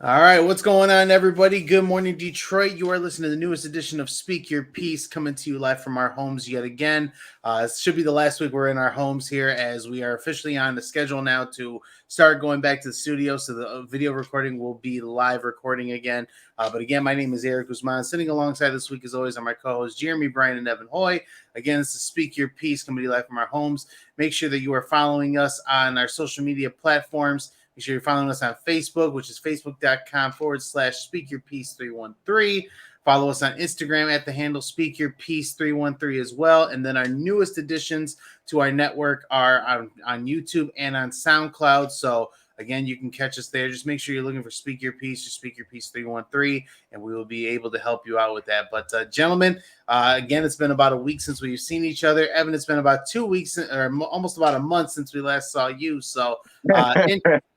All right, what's going on, everybody? Good morning, Detroit. You are listening to the newest edition of Speak Your Piece, coming to you live from our homes yet again. It should be the last week we're in our homes here, as we are officially on the schedule now to start going back to the studio. So the video recording will be live recording again. But again, my name is Eric Guzman. Sitting alongside this week, as always, are my co-hosts Jeremy, Brian, and Evan Hoy. Again, this is Speak Your Piece, coming to you live from our homes. Make sure that you are following us on our social media platforms. Make sure you're following us on Facebook, which is facebook.com/speakyourpiece313. Follow us on Instagram at the handle speakyourpiece313 as well. And then our newest additions to our network are on YouTube and on SoundCloud. So again, you can catch us there. Just make sure you're looking for Speak Your Piece or Speak Your Piece 313, and we will be able to help you out with that. But gentlemen, again, it's been about a week since we've seen each other. Evan, it's been about 2 weeks or almost about a month since we last saw you. So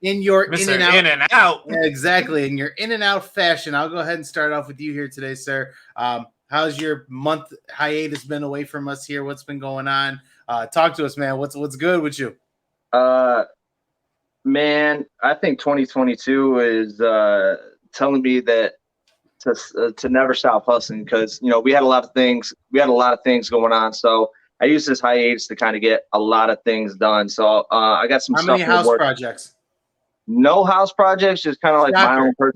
in your Mr. in and out. Yeah, exactly. In your in and out fashion, I'll go ahead and start off with you here today, sir. How's your month hiatus been away from us here? What's been going on? Talk to us, man. What's good with you? Man, I think 2022 is telling me that to never stop hustling, because we had a lot of things going on. So I use this hiatus to kind of get a lot of things done. So I got some How stuff. many house projects? No house projects, just kind of like Shocker.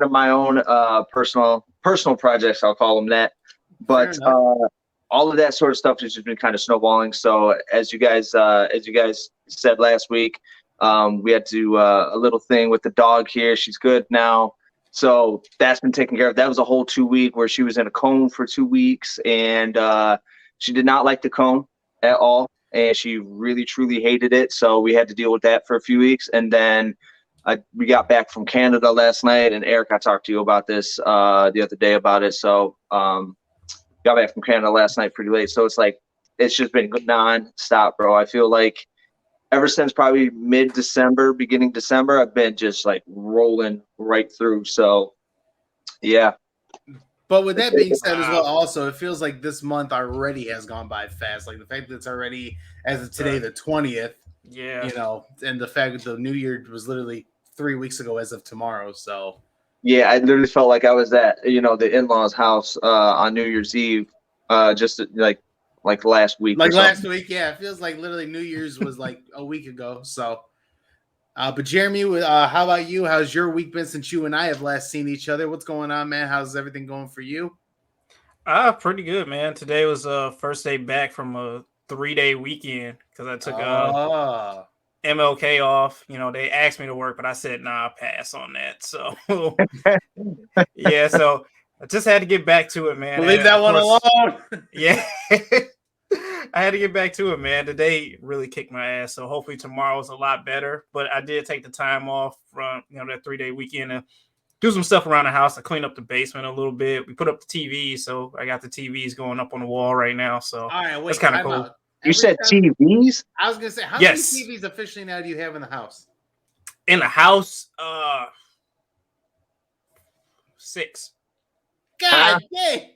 my own personal projects. I'll call them that. But all of that sort of stuff has just been kind of snowballing. So as you guys said last week, we had to do a little thing with the dog here. She's good now. So that's been taken care of. That was a whole 2 week where she was in a cone for 2 weeks, and she did not like the cone at all. And she really, truly hated it. So we had to deal with that for a few weeks. And then we got back from Canada last night. And Eric, I talked to you about this the other day about it. So got back from Canada last night pretty late. So it's just been non-stop, bro. I feel like ever since probably mid-December, beginning December, I've been just like rolling right through. So, yeah. But with that being said as well, also, it feels like this month already has gone by fast. Like the fact that it's already, as of today, the 20th. Yeah. And the fact that the New Year was literally 3 weeks ago as of tomorrow. So. Yeah, I literally felt like I was at, the in-laws' house on New Year's Eve, just like last week. Like last week, yeah. It feels like literally New Year's was like a week ago. So, but Jeremy, how about you? How's your week been since you and I have last seen each other? What's going on, man? How's everything going for you? Pretty good, man. Today was first day back from a 3-day weekend because I took MLK off. They asked me to work, but I said, nah, I'll pass on that. So, yeah, so I just had to get back to it, man. Leave that one alone. Yeah. I had to get back to it, man. Today really kicked my ass. So hopefully tomorrow's a lot better. But I did take the time off from that 3-day weekend to do some stuff around the house. I cleaned up the basement a little bit. We put up the TV, so I got the TVs going up on the wall right now. So all right, wait, that's kind of cool. You said TVs? I was gonna say, how many TVs officially now do you have in the house? In the house, 6. God dang.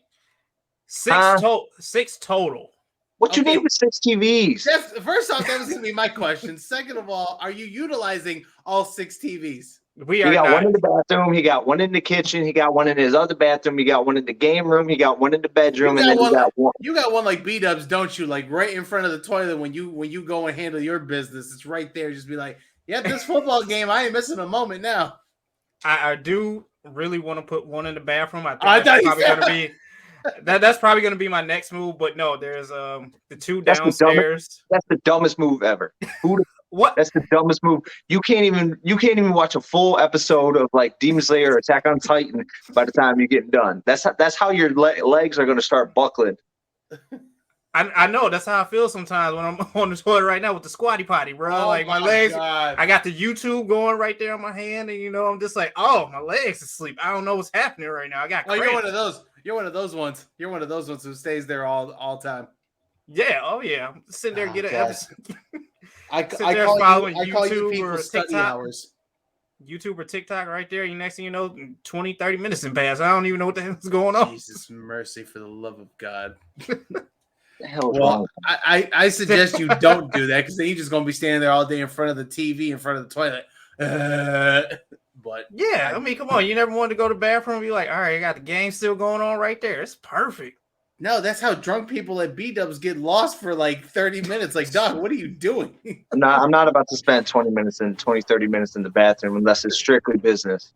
6 total. What you need with 6 TVs? First off, that was going to be my question. Second of all, are you utilizing all 6 TVs? He got one in the bathroom. He got one in the kitchen. He got one in his other bathroom. He got one in the game room. He got one in the bedroom. And then he got one. You got one like B-dubs, don't you? Like right in front of the toilet when you go and handle your business. It's right there. Just be like, yeah, this football game, I ain't missing a moment now. I do really want to put one in the bathroom. I think that's probably going to be that's probably going to be my next move. But no, there's the 2 downstairs. That's the dumbest move ever. What? That's the dumbest move. You can't even watch a full episode of like Demon Slayer or Attack on Titan by the time you're getting done. That's how your legs are going to start buckling. I know. That's how I feel sometimes when I'm on the toilet right now with the squatty potty, bro. Oh, like my legs, God. I got the YouTube going right there on my hand, and I'm just like, oh, my legs asleep. I don't know what's happening right now. I got cramps. You're one of those. You're one of those ones. You're one of those ones who stays there all time. Yeah. Oh yeah. I'm sitting there get an episode. I call you people study hours. YouTube or TikTok right there. Next thing you know, 20, 30 minutes in pass. I don't even know what the hell's going on. Jesus mercy, for the love of God. The hell well, I suggest you don't do that because then you're just going to be standing there all day in front of the TV, in front of the toilet. But yeah, I mean, come on, you never wanted to go to the bathroom and be like, all right, I got the game still going on right there. It's perfect. no, that's how drunk people at B-dubs get lost for like 30 minutes. Like, dog, what are you doing? I'm not about to spend 30 minutes in the bathroom unless it's strictly business.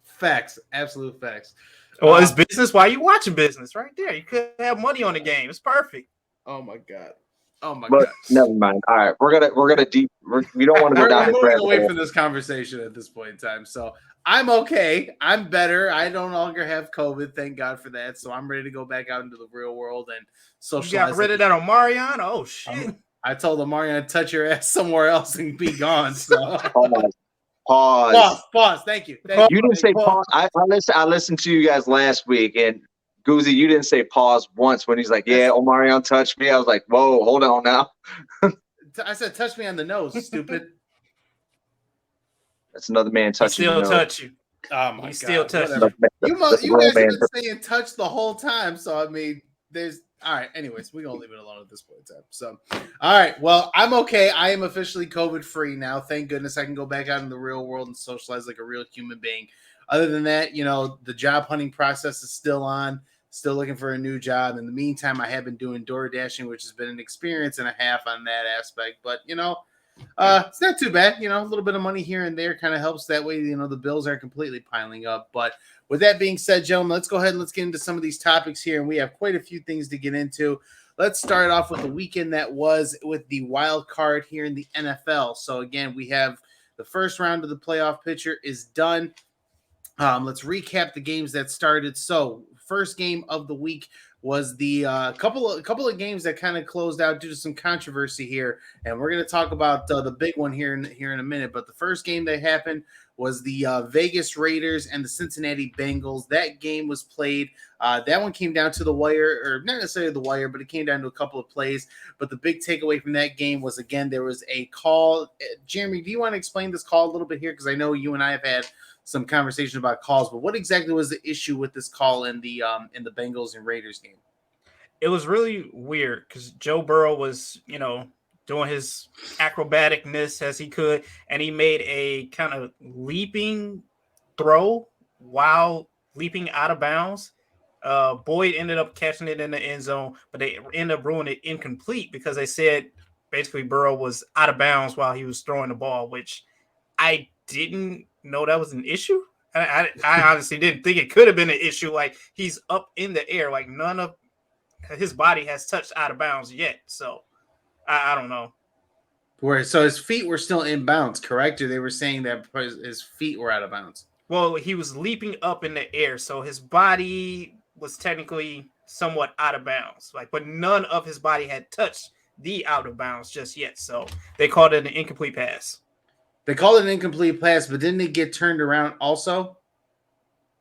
Facts, absolute facts. Well, it's business while you watching business right there. You could have money on the game. It's perfect. Oh my god. Oh my But god. never mind. All right, we don't want to go down We're this moving rabbit away hole. from this conversation at this point in time. So I'm okay. I'm better. I no longer have COVID. Thank God for that. So I'm ready to go back out into the real world and You socialize. got rid of that on Marion? Oh, shit. I told Omarion to touch your ass somewhere else and be gone. So Pause. Thank you. You didn't say pause. I listened to you guys last week, and Goozy, you didn't say pause once when he's like, "Yeah, Omarion touched me." I was like, "Whoa, hold on now." I said, "Touch me on the nose, stupid." That's another man touching. Still touch you. Oh my god! Still touch you guys have been saying touch the whole time. So I mean, there's all right. Anyways, we're gonna leave it alone at this point in time. So, all right. Well, I'm okay. I am officially COVID free now. Thank goodness I can go back out in the real world and socialize like a real human being. Other than that, the job hunting process is still on. Still looking for a new job. In the meantime, I have been doing door dashing, which has been an experience and a half on that aspect. But it's not too bad. A little bit of money here and there kind of helps. That way, the bills aren't completely piling up. But with that being said, gentlemen, let's go ahead and let's get into some of these topics here. And we have quite a few things to get into. Let's start off with the weekend that was with the wild card here in the NFL. So again, we have the first round of the playoff picture is done. Let's recap the games that started. So first game of the week was the couple of games that kind of closed out due to some controversy here, and we're going to talk about the big one here in a minute. But the first game that happened was the Vegas Raiders and the Cincinnati Bengals. That game was played. That one came down to the wire, or not necessarily the wire, but it came down to a couple of plays. But the big takeaway from that game was, again, there was a call. Jeremy, do you want to explain this call a little bit here? Because I know you and I have had some conversation about calls, but what exactly was the issue with this call in the Bengals and Raiders game? It was really weird because Joe Burrow was, doing his acrobaticness as he could, and he made a kind of leaping throw while leaping out of bounds. Boyd ended up catching it in the end zone, but they ended up ruining it incomplete because they said basically Burrow was out of bounds while he was throwing the ball, which I didn't know that was an issue. I honestly didn't think it could have been an issue. Like, he's up in the air, like none of his body has touched out of bounds yet. So I don't know. So his feet were still in bounds, correct? Or they were saying that his feet were out of bounds? Well, he was leaping up in the air, so his body was technically somewhat out of bounds. But none of his body had touched the out of bounds just yet. So they called it an incomplete pass. They called it an incomplete pass, but didn't it get turned around also?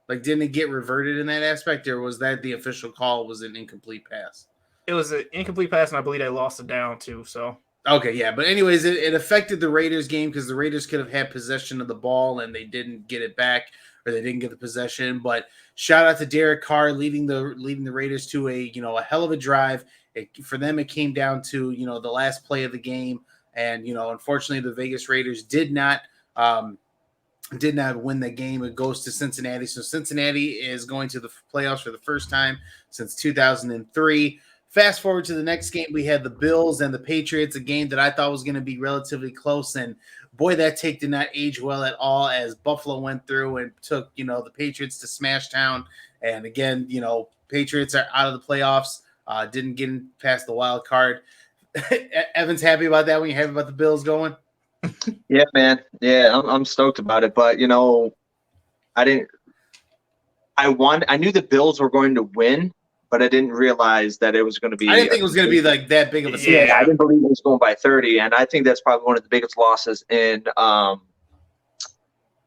Didn't it get reverted in that aspect, or was that the official call was an incomplete pass? It was an incomplete pass, and I believe they lost it down too. So okay, yeah. But anyways, it affected the Raiders game because the Raiders could have had possession of the ball and they didn't get it back, or they didn't get the possession. But shout out to Derek Carr leading the Raiders to a hell of a drive. For them, it came down to the last play of the game. And, unfortunately, the Vegas Raiders did not win the game. It goes to Cincinnati. So Cincinnati is going to the playoffs for the first time since 2003. Fast forward to the next game, we had the Bills and the Patriots, a game that I thought was going to be relatively close. And boy, that take did not age well at all as Buffalo went through and took, the Patriots to Smash Town. And again, Patriots are out of the playoffs, didn't get past the wild card. Evan's happy about that when you're happy about the Bills going? Yeah, man. Yeah, I'm stoked about it. But, I knew the Bills were going to win, but I didn't realize that it was going to be. I didn't think it was going to be like that big of a smash. Yeah, I didn't believe it was going by 30, and I think that's probably one of the biggest losses in Bill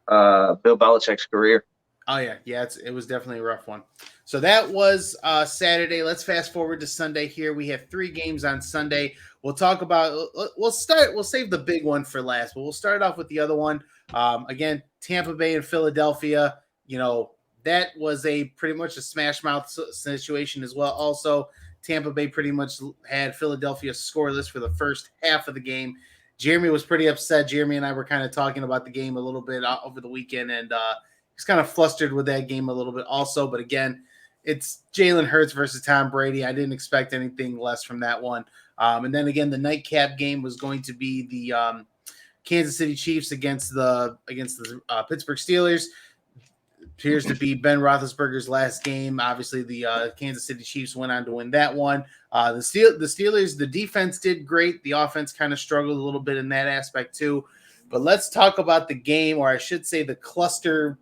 Belichick's career. Oh, yeah. Yeah, it was definitely a rough one. So that was Saturday. Let's fast forward to Sunday here. We have 3 games on Sunday. We'll talk about – we'll save the big one for last, but we'll start off with the other one. Again, Tampa Bay and Philadelphia, that was pretty much a smash mouth situation as well. Also, Tampa Bay pretty much had Philadelphia scoreless for the first half of the game. Jeremy was pretty upset. Jeremy and I were kind of talking about the game a little bit over the weekend, and he's kind of flustered with that game a little bit also. But again, it's Jalen Hurts versus Tom Brady. I didn't expect anything less from that one. And then again, the nightcap game was going to be the Kansas City Chiefs against the Pittsburgh Steelers. Appears to be Ben Roethlisberger's last game. Obviously, the Kansas City Chiefs went on to win that one. The Steelers, the defense did great. The offense kind of struggled a little bit in that aspect too. But let's talk about the game, or I should say the cluster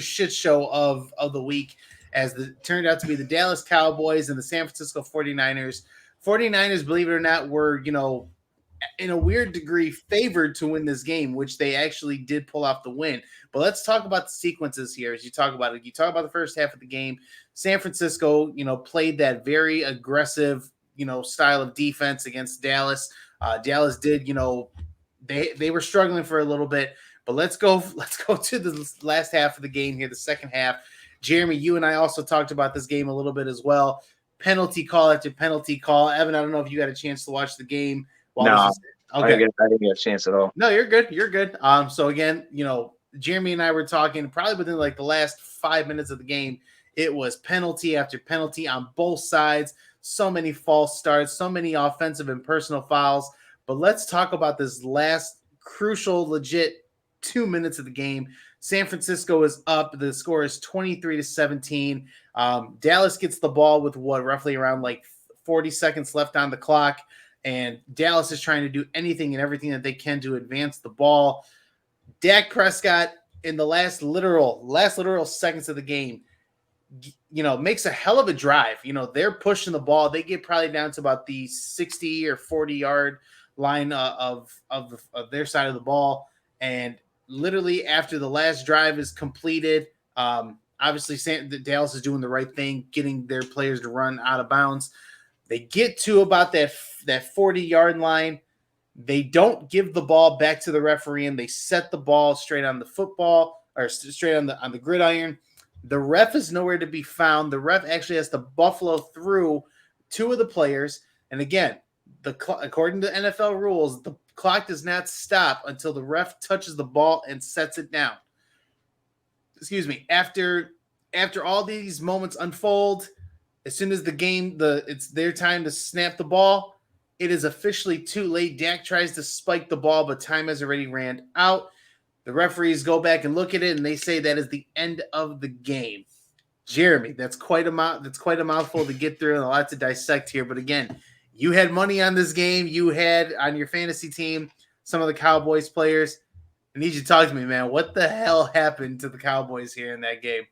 shit show of the week, as it turned out to be the Dallas Cowboys and the San Francisco 49ers. 49ers, believe it or not, were, in a weird degree favored to win this game, which they actually did pull off the win. But let's talk about the sequences here as you talk about it. You talk about the first half of the game. San Francisco, played that very aggressive, style of defense against Dallas. Dallas did, they were struggling for a little bit. But let's go to the last half of the game here, the second half. Jeremy, you and I also talked about this game a little bit as well. Penalty call after penalty call. Evan, I don't know if you got a chance to watch the game. No, okay. I didn't get a chance at all. No, you're good. You're good. So again, Jeremy and I were talking probably within like the last 5 minutes of the game. It was penalty after penalty on both sides. So many false starts, so many offensive and personal fouls. But let's talk about this last crucial, legit 2 minutes of the game. San Francisco is up. The score is 23-17. Dallas gets the ball with roughly around like 40 seconds left on the clock. And Dallas is trying to do anything and everything that they can to advance the ball. Dak Prescott, in the last literal seconds of the game, makes a hell of a drive. They're pushing the ball. They get probably down to about the 60 or 40-yard line of their side of the ball. And literally after the last drive is completed, obviously Dallas is doing the right thing, getting their players to run out of bounds. They get to about that 40-yard line. They don't give the ball back to the referee, and they set the ball straight on the football, or straight on the gridiron. The ref is nowhere to be found. The ref actually has to buffalo through two of the players. And again, according to NFL rules, the clock does not stop until the ref touches the ball and sets it down. Excuse me. After all these moments unfold, as soon as it's their time to snap the ball, it is officially too late. Dak tries to spike the ball, but time has already ran out. The referees go back and look at it, and they say that is the end of the game. Jeremy, that's quite a mouthful to get through and a lot to dissect here. But again, you had money on this game. You had on your fantasy team some of the Cowboys players. I need you to talk to me, man. What the hell happened to the Cowboys here in that game?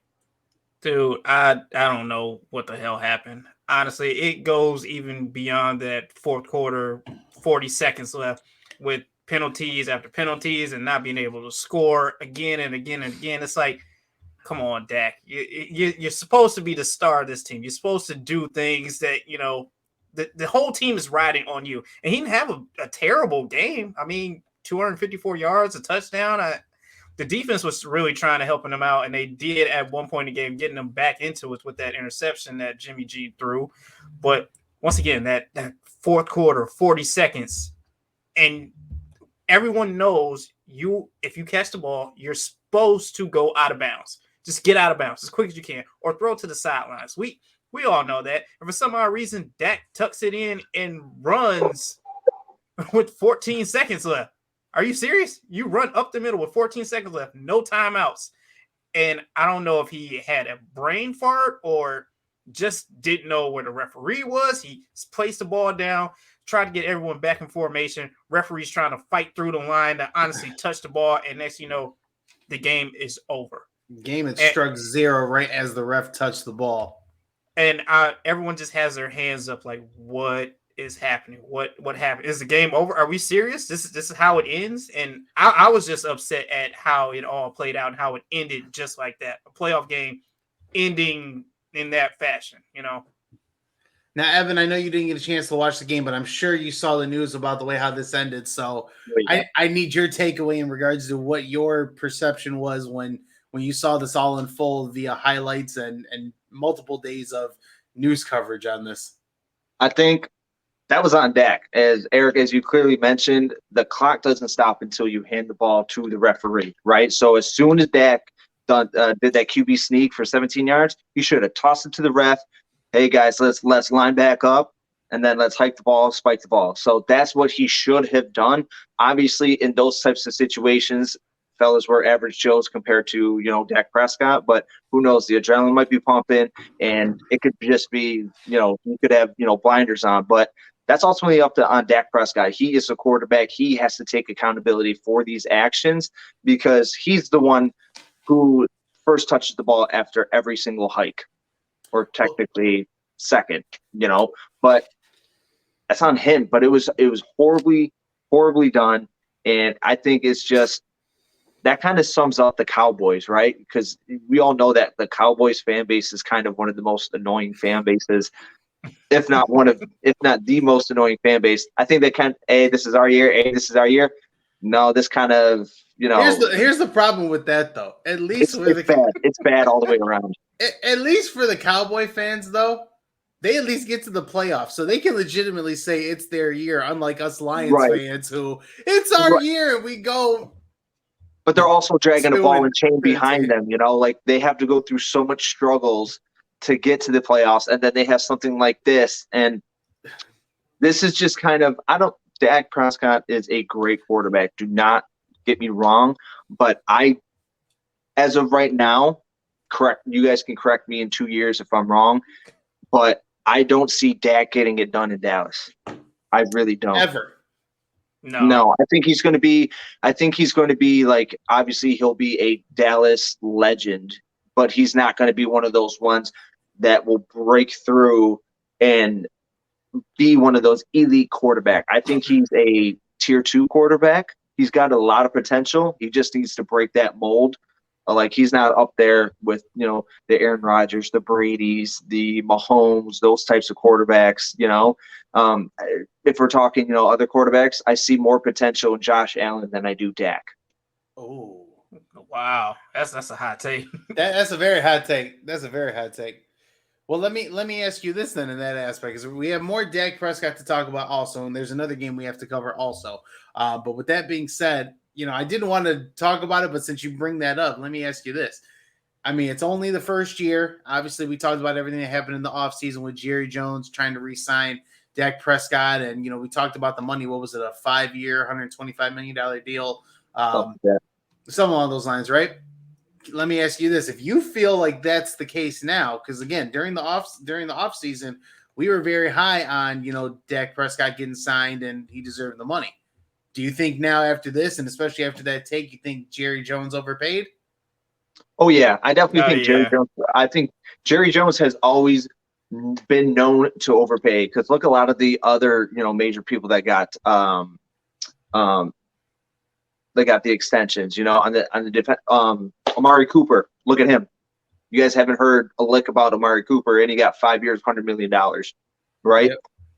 Dude, I don't know what the hell happened. Honestly, it goes even beyond that fourth quarter, 40 seconds left with penalties after penalties and not being able to score again and again and again. It's like, come on, Dak. You're supposed to be the star of this team. You're supposed to do things that, the whole team is riding on you. And he didn't have a terrible game. I mean, 254 yards, a touchdown. The defense was really trying to help him out, and they did at one point in the game, getting them back into it with that interception that Jimmy G threw. But once again, that fourth quarter, 40 seconds, and everyone knows if you catch the ball, you're supposed to go out of bounds. Just get out of bounds as quick as you can, or throw to the sidelines. We all know that. And for some odd reason, Dak tucks it in and runs with 14 seconds left. Are you serious? You run up the middle with 14 seconds left, no timeouts. And I don't know if he had a brain fart or just didn't know where the referee was. He placed the ball down, tried to get everyone back in formation. Referee's trying to fight through the line to honestly touch the ball. And next you know, the game is over. Game had struck zero right as the ref touched the ball. And everyone just has their hands up like, what is happening? What happened? Is the game over? Are we serious? This is how it ends? And I was just upset at how it all played out and how it ended just like that. A playoff game ending in that fashion, Now, Evan, I know you didn't get a chance to watch the game, but I'm sure you saw the news about the way how this ended. So I need your takeaway in regards to what your perception was when you saw this all unfold via highlights and multiple days of news coverage on this. I think that was on Dak. As Eric, as you clearly mentioned, the clock doesn't stop until you hand the ball to the referee, right? So as soon as Dak did that QB sneak for 17 yards, he should have tossed it to the ref. Hey guys, let's line back up, and then let's hike the ball, spike the ball. So that's what he should have done. Obviously, in those types of situations, fellas were average Joes compared to, Dak Prescott, but who knows? The adrenaline might be pumping, and it could just be, you could have, blinders on. But that's ultimately up on Dak Prescott. He is the quarterback. He has to take accountability for these actions because he's the one who first touches the ball after every single hike, or technically second, but that's on him. But it was horribly, horribly done. And I think it's just, that kind of sums up the Cowboys, right? Because we all know that the Cowboys fan base is kind of one of the most annoying fan bases, if not the most annoying fan base. I think they hey, this is our year. Hey, this is our year. No, this kind of, Here's the problem with that, though. At least it's bad all the way around. At least for the Cowboy fans, though, they at least get to the playoffs, so they can legitimately say it's their year. Unlike us Lions fans, who it's our year and we go. But they're also dragging a ball and chain behind them, like they have to go through so much struggles to get to the playoffs. And then they have something like this. And this is just kind of, Dak Prescott is a great quarterback. Do not get me wrong. But as of right now, you guys can correct me in 2 years if I'm wrong, but I don't see Dak getting it done in Dallas. I really don't. Ever. No, I think he's going to be like, obviously he'll be a Dallas legend, but he's not going to be one of those ones that will break through and be one of those elite quarterback. I think he's a tier 2 quarterback. He's got a lot of potential. He just needs to break that mold. Like, he's not up there with, the Aaron Rodgers, the Bradys, the Mahomes, those types of quarterbacks, if we're talking, other quarterbacks, I see more potential in Josh Allen than I do Dak. Oh, wow. That's a hot take. That's a very hot take. That's a very hot take. Well, let me ask you this then in that aspect, because we have more Dak Prescott to talk about also, and there's another game we have to cover also. But with that being said, I didn't want to talk about it, but since you bring that up, let me ask you this. I mean, it's only the first year. Obviously, we talked about everything that happened in the offseason with Jerry Jones trying to re-sign Dak Prescott, and, we talked about the money. What was it, a 5-year, $125 million deal? Something along those lines, right? Let me ask you this. If you feel like that's the case now, because, again, during the offseason, we were very high on, Dak Prescott getting signed and he deserved the money. Do you think now after this, and especially after that take, you think Jerry Jones overpaid? Oh, yeah. I definitely think Jerry Jones. I think Jerry Jones has always been known to overpay, because look, a lot of the other, major people that got they got the extensions, on the defense. Amari Cooper, look at him. You guys haven't heard a lick about Amari Cooper, and he got 5 years, $100 million, right?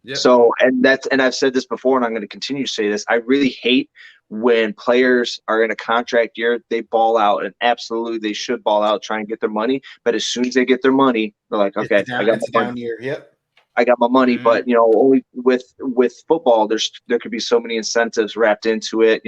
Yep. So, and I've said this before, and I'm going to continue to say this. I really hate when players are in a contract year, they ball out, and absolutely they should ball out, try and get their money. But as soon as they get their money, they're like, okay, I got my money. Year. Yep. I got my money. Mm-hmm. But, only with football, there could be so many incentives wrapped into it.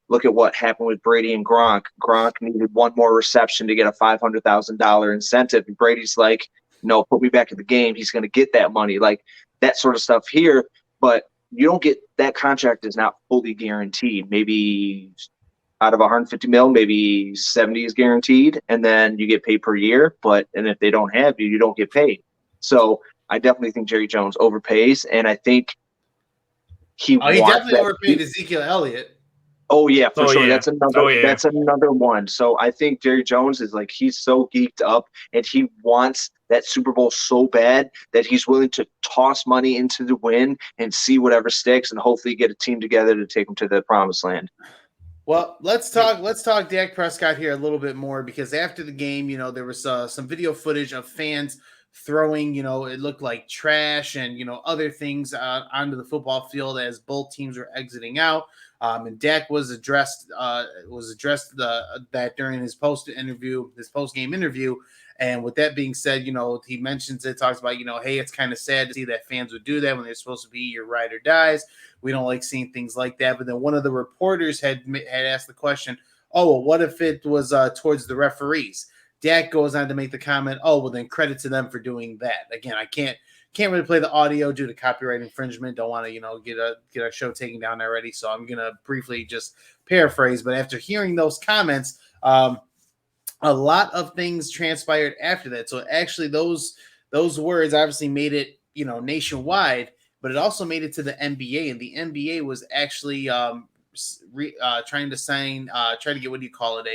Look at what happened with Brady and Gronk. Gronk needed one more reception to get a $500,000 incentive. And Brady's like, no, put me back in the game. He's going to get that money. Like, that sort of stuff here. But you don't get that contract is not fully guaranteed. Maybe out of 150 mil, maybe 70 is guaranteed, and then you get paid per year. And if they don't have you, you don't get paid. So I definitely think Jerry Jones overpays, and I think he definitely overpaid Ezekiel Elliott. Oh yeah, for sure. Yeah. That's another one. So I think Jerry Jones is like, he's so geeked up and he wants that Super Bowl so bad that he's willing to toss money into the wind and see whatever sticks and hopefully get a team together to take him to the promised land. Well, let's talk Dak Prescott here a little bit more, because after the game, there was some video footage of fans throwing, it looked like trash and, other things onto the football field as both teams were exiting out. And Dak was addressed that during his post game interview. And with that being said, he mentions it, talks about, hey, it's kind of sad to see that fans would do that when they're supposed to be your ride or dies. We don't like seeing things like that. But then one of the reporters had asked the question, oh, well, what if it was towards the referees? Dak goes on to make the comment, oh, well, then credit to them for doing that. Again, I can't really play the audio due to copyright infringement. Don't want to, get our show taken down already. So I'm going to briefly just paraphrase. But after hearing those comments, a lot of things transpired after that. So actually those words obviously made it, nationwide, but it also made it to the NBA, and the NBA was actually trying to get, what do you call it?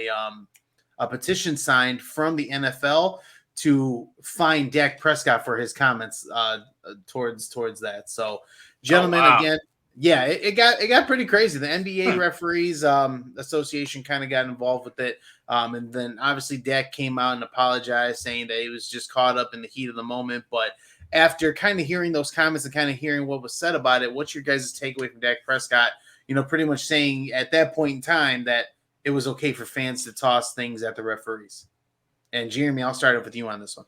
A petition signed from the NFL to fine Dak Prescott for his comments towards that. So, gentlemen, again, yeah, it got pretty crazy. The NBA Referees Association kind of got involved with it. And then obviously Dak came out and apologized, saying that he was just caught up in the heat of the moment. But after kind of hearing those comments and kind of hearing what was said about it, what's your guys' takeaway from Dak Prescott? Pretty much saying at that point in time that it was okay for fans to toss things at the referees. And Jeremy, I'll start off with you on this one.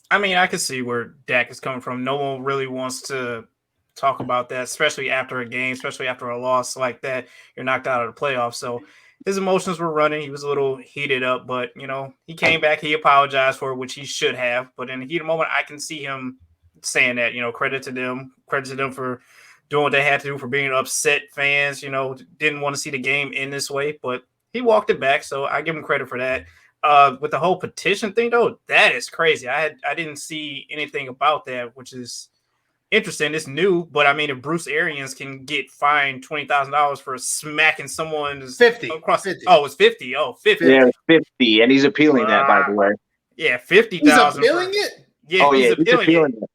I mean, I can see where Dak is coming from. No one really wants to talk about that, especially after a game, especially after a loss like that. You're knocked out of the playoffs. So his emotions were running. He was a little heated up, but, he came back. He apologized for it, which he should have. But in the heat of the moment, I can see him saying that, credit to them for doing what they had to do, for being upset fans, didn't want to see the game in this way. But he walked it back, so I give him credit for that. With the whole petition thing, though, that is crazy. I didn't see anything about that, which is interesting. It's new, but I mean, if Bruce Arians can get fined $20,000 for smacking someone 50 across, 50. Oh, it's 50. Oh, 50. Yeah, 50, and he's appealing that, by the way. Yeah, 50,000. He's appealing it. Yeah, he's appealing it.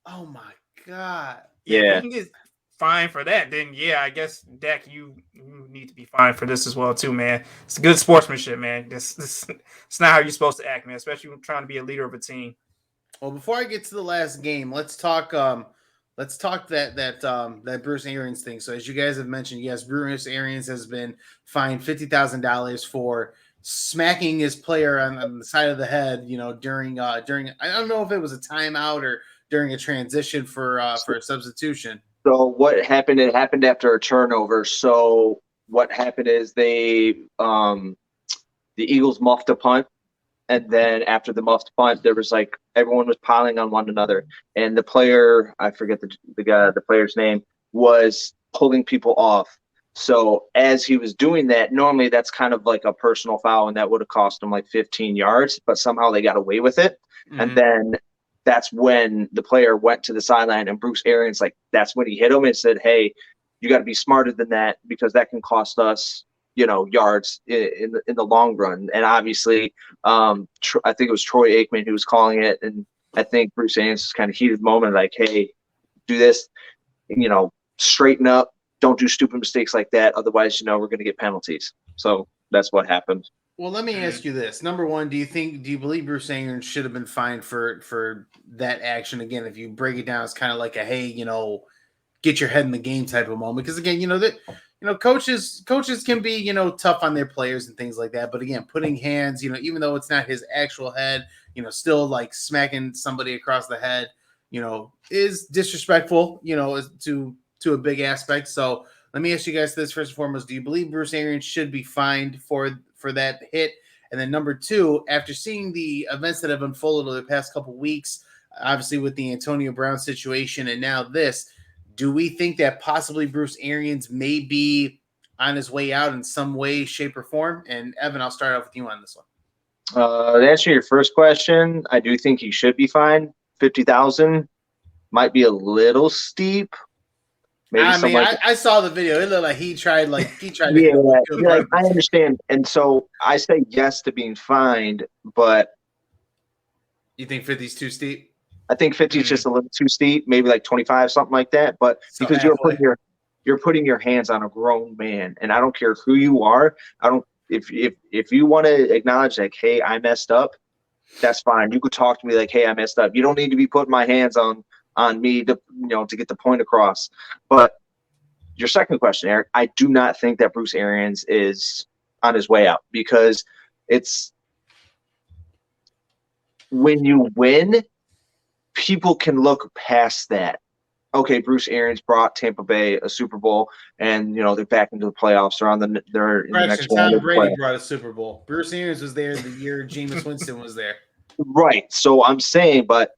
Oh my god. Yeah, if he can get fined for that, then I guess Dak, you need to be fined for this as well too, man. It's good sportsmanship, man. It's not how you're supposed to act, man. Especially when trying to be a leader of a team. Well, before I get to the last game, let's talk that Bruce Arians thing. So as you guys have mentioned, yes, Bruce Arians has been fined $50,000 for smacking his player on the side of the head, during I don't know if it was a timeout or during a transition for a substitution. So what happened? It happened after a turnover. So what happened is the Eagles muffed a punt. And then after the muffed punt, there was everyone was piling on one another. And the player, I forget the player's name, was pulling people off. So as he was doing that, normally that's kind of like a personal foul, and that would have cost him 15 yards, but somehow they got away with it. Mm-hmm. And then that's when the player went to the sideline, and Bruce Arians, that's when he hit him and said, hey, you got to be smarter than that, because that can cost us, yards in the long run. And obviously, I think it was Troy Aikman who was calling it. And I think Bruce Arians was kind of heated moment, hey, do this, straighten up. Don't do stupid mistakes like that. Otherwise, we're going to get penalties. So that's what happened. Well, let me ask you this. Number one, do you believe Bruce Arians should have been fined for that action? Again, if you break it down, it's kind of like a, hey, get your head in the game type of moment. Because again, coaches can be, tough on their players and things like that. But again, putting hands, even though it's not his actual head, still smacking somebody across the head, is disrespectful, to a big aspect. So let me ask you guys this first and foremost. Do you believe Bruce Arians should be fined for that hit? And then number two, after seeing the events that have unfolded over the past couple weeks, obviously with the Antonio Brown situation and now this, do we think that possibly Bruce Arians may be on his way out in some way, shape, or form? And Evan, I'll start off with you on this one. To answer your first question, I do think he should be fined. 50,000 might be a little steep. Maybe I saw the video. It looked like he tried. Yeah, I understand, and so I say yes to being fined, but you think 50 is too steep? I think 50 is just a little too steep. Maybe 25, something like that. But so because you're putting your hands on a grown man, and I don't care who you are. If you want to acknowledge hey, I messed up, that's fine. You could talk to me hey, I messed up. You don't need to be putting my hands on me to get the point across. But your second question, Eric, I do not think that Bruce Arians is on his way out, because it's when you win, people can look past that. Okay, Bruce Arians brought Tampa Bay a Super Bowl, and they're back into the playoffs. They're in the next round. Tom Brady brought a Super Bowl. Bruce Arians was there the year Jameis Winston was there. Right. So I'm saying, but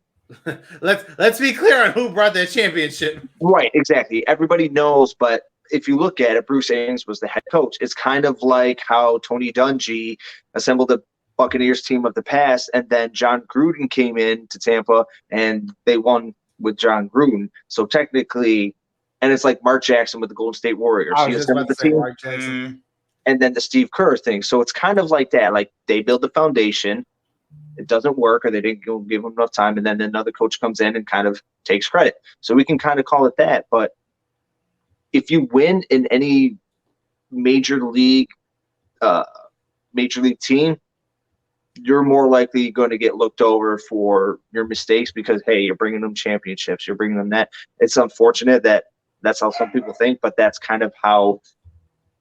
let's be clear on who brought that championship. Right, exactly. Everybody knows, but if you look at it, Bruce Arians was the head coach. It's kind of like how Tony Dungy assembled the Buccaneers team of the past, and then John Gruden came in to Tampa, and they won with John Gruden. So technically, and it's like Mark Jackson with the Golden State Warriors. I was just about to say Mark Jackson. And then the Steve Kerr thing. So it's kind of like that. Like, they build the foundation, it doesn't work, or they didn't give him enough time, and then another coach comes in and kind of takes credit. So we can kind of call it that. But if you win in any major league team, you're more likely going to get looked over for your mistakes, because, hey, you're bringing them championships, you're bringing them that. It's unfortunate that that's how some people think, but that's kind of how,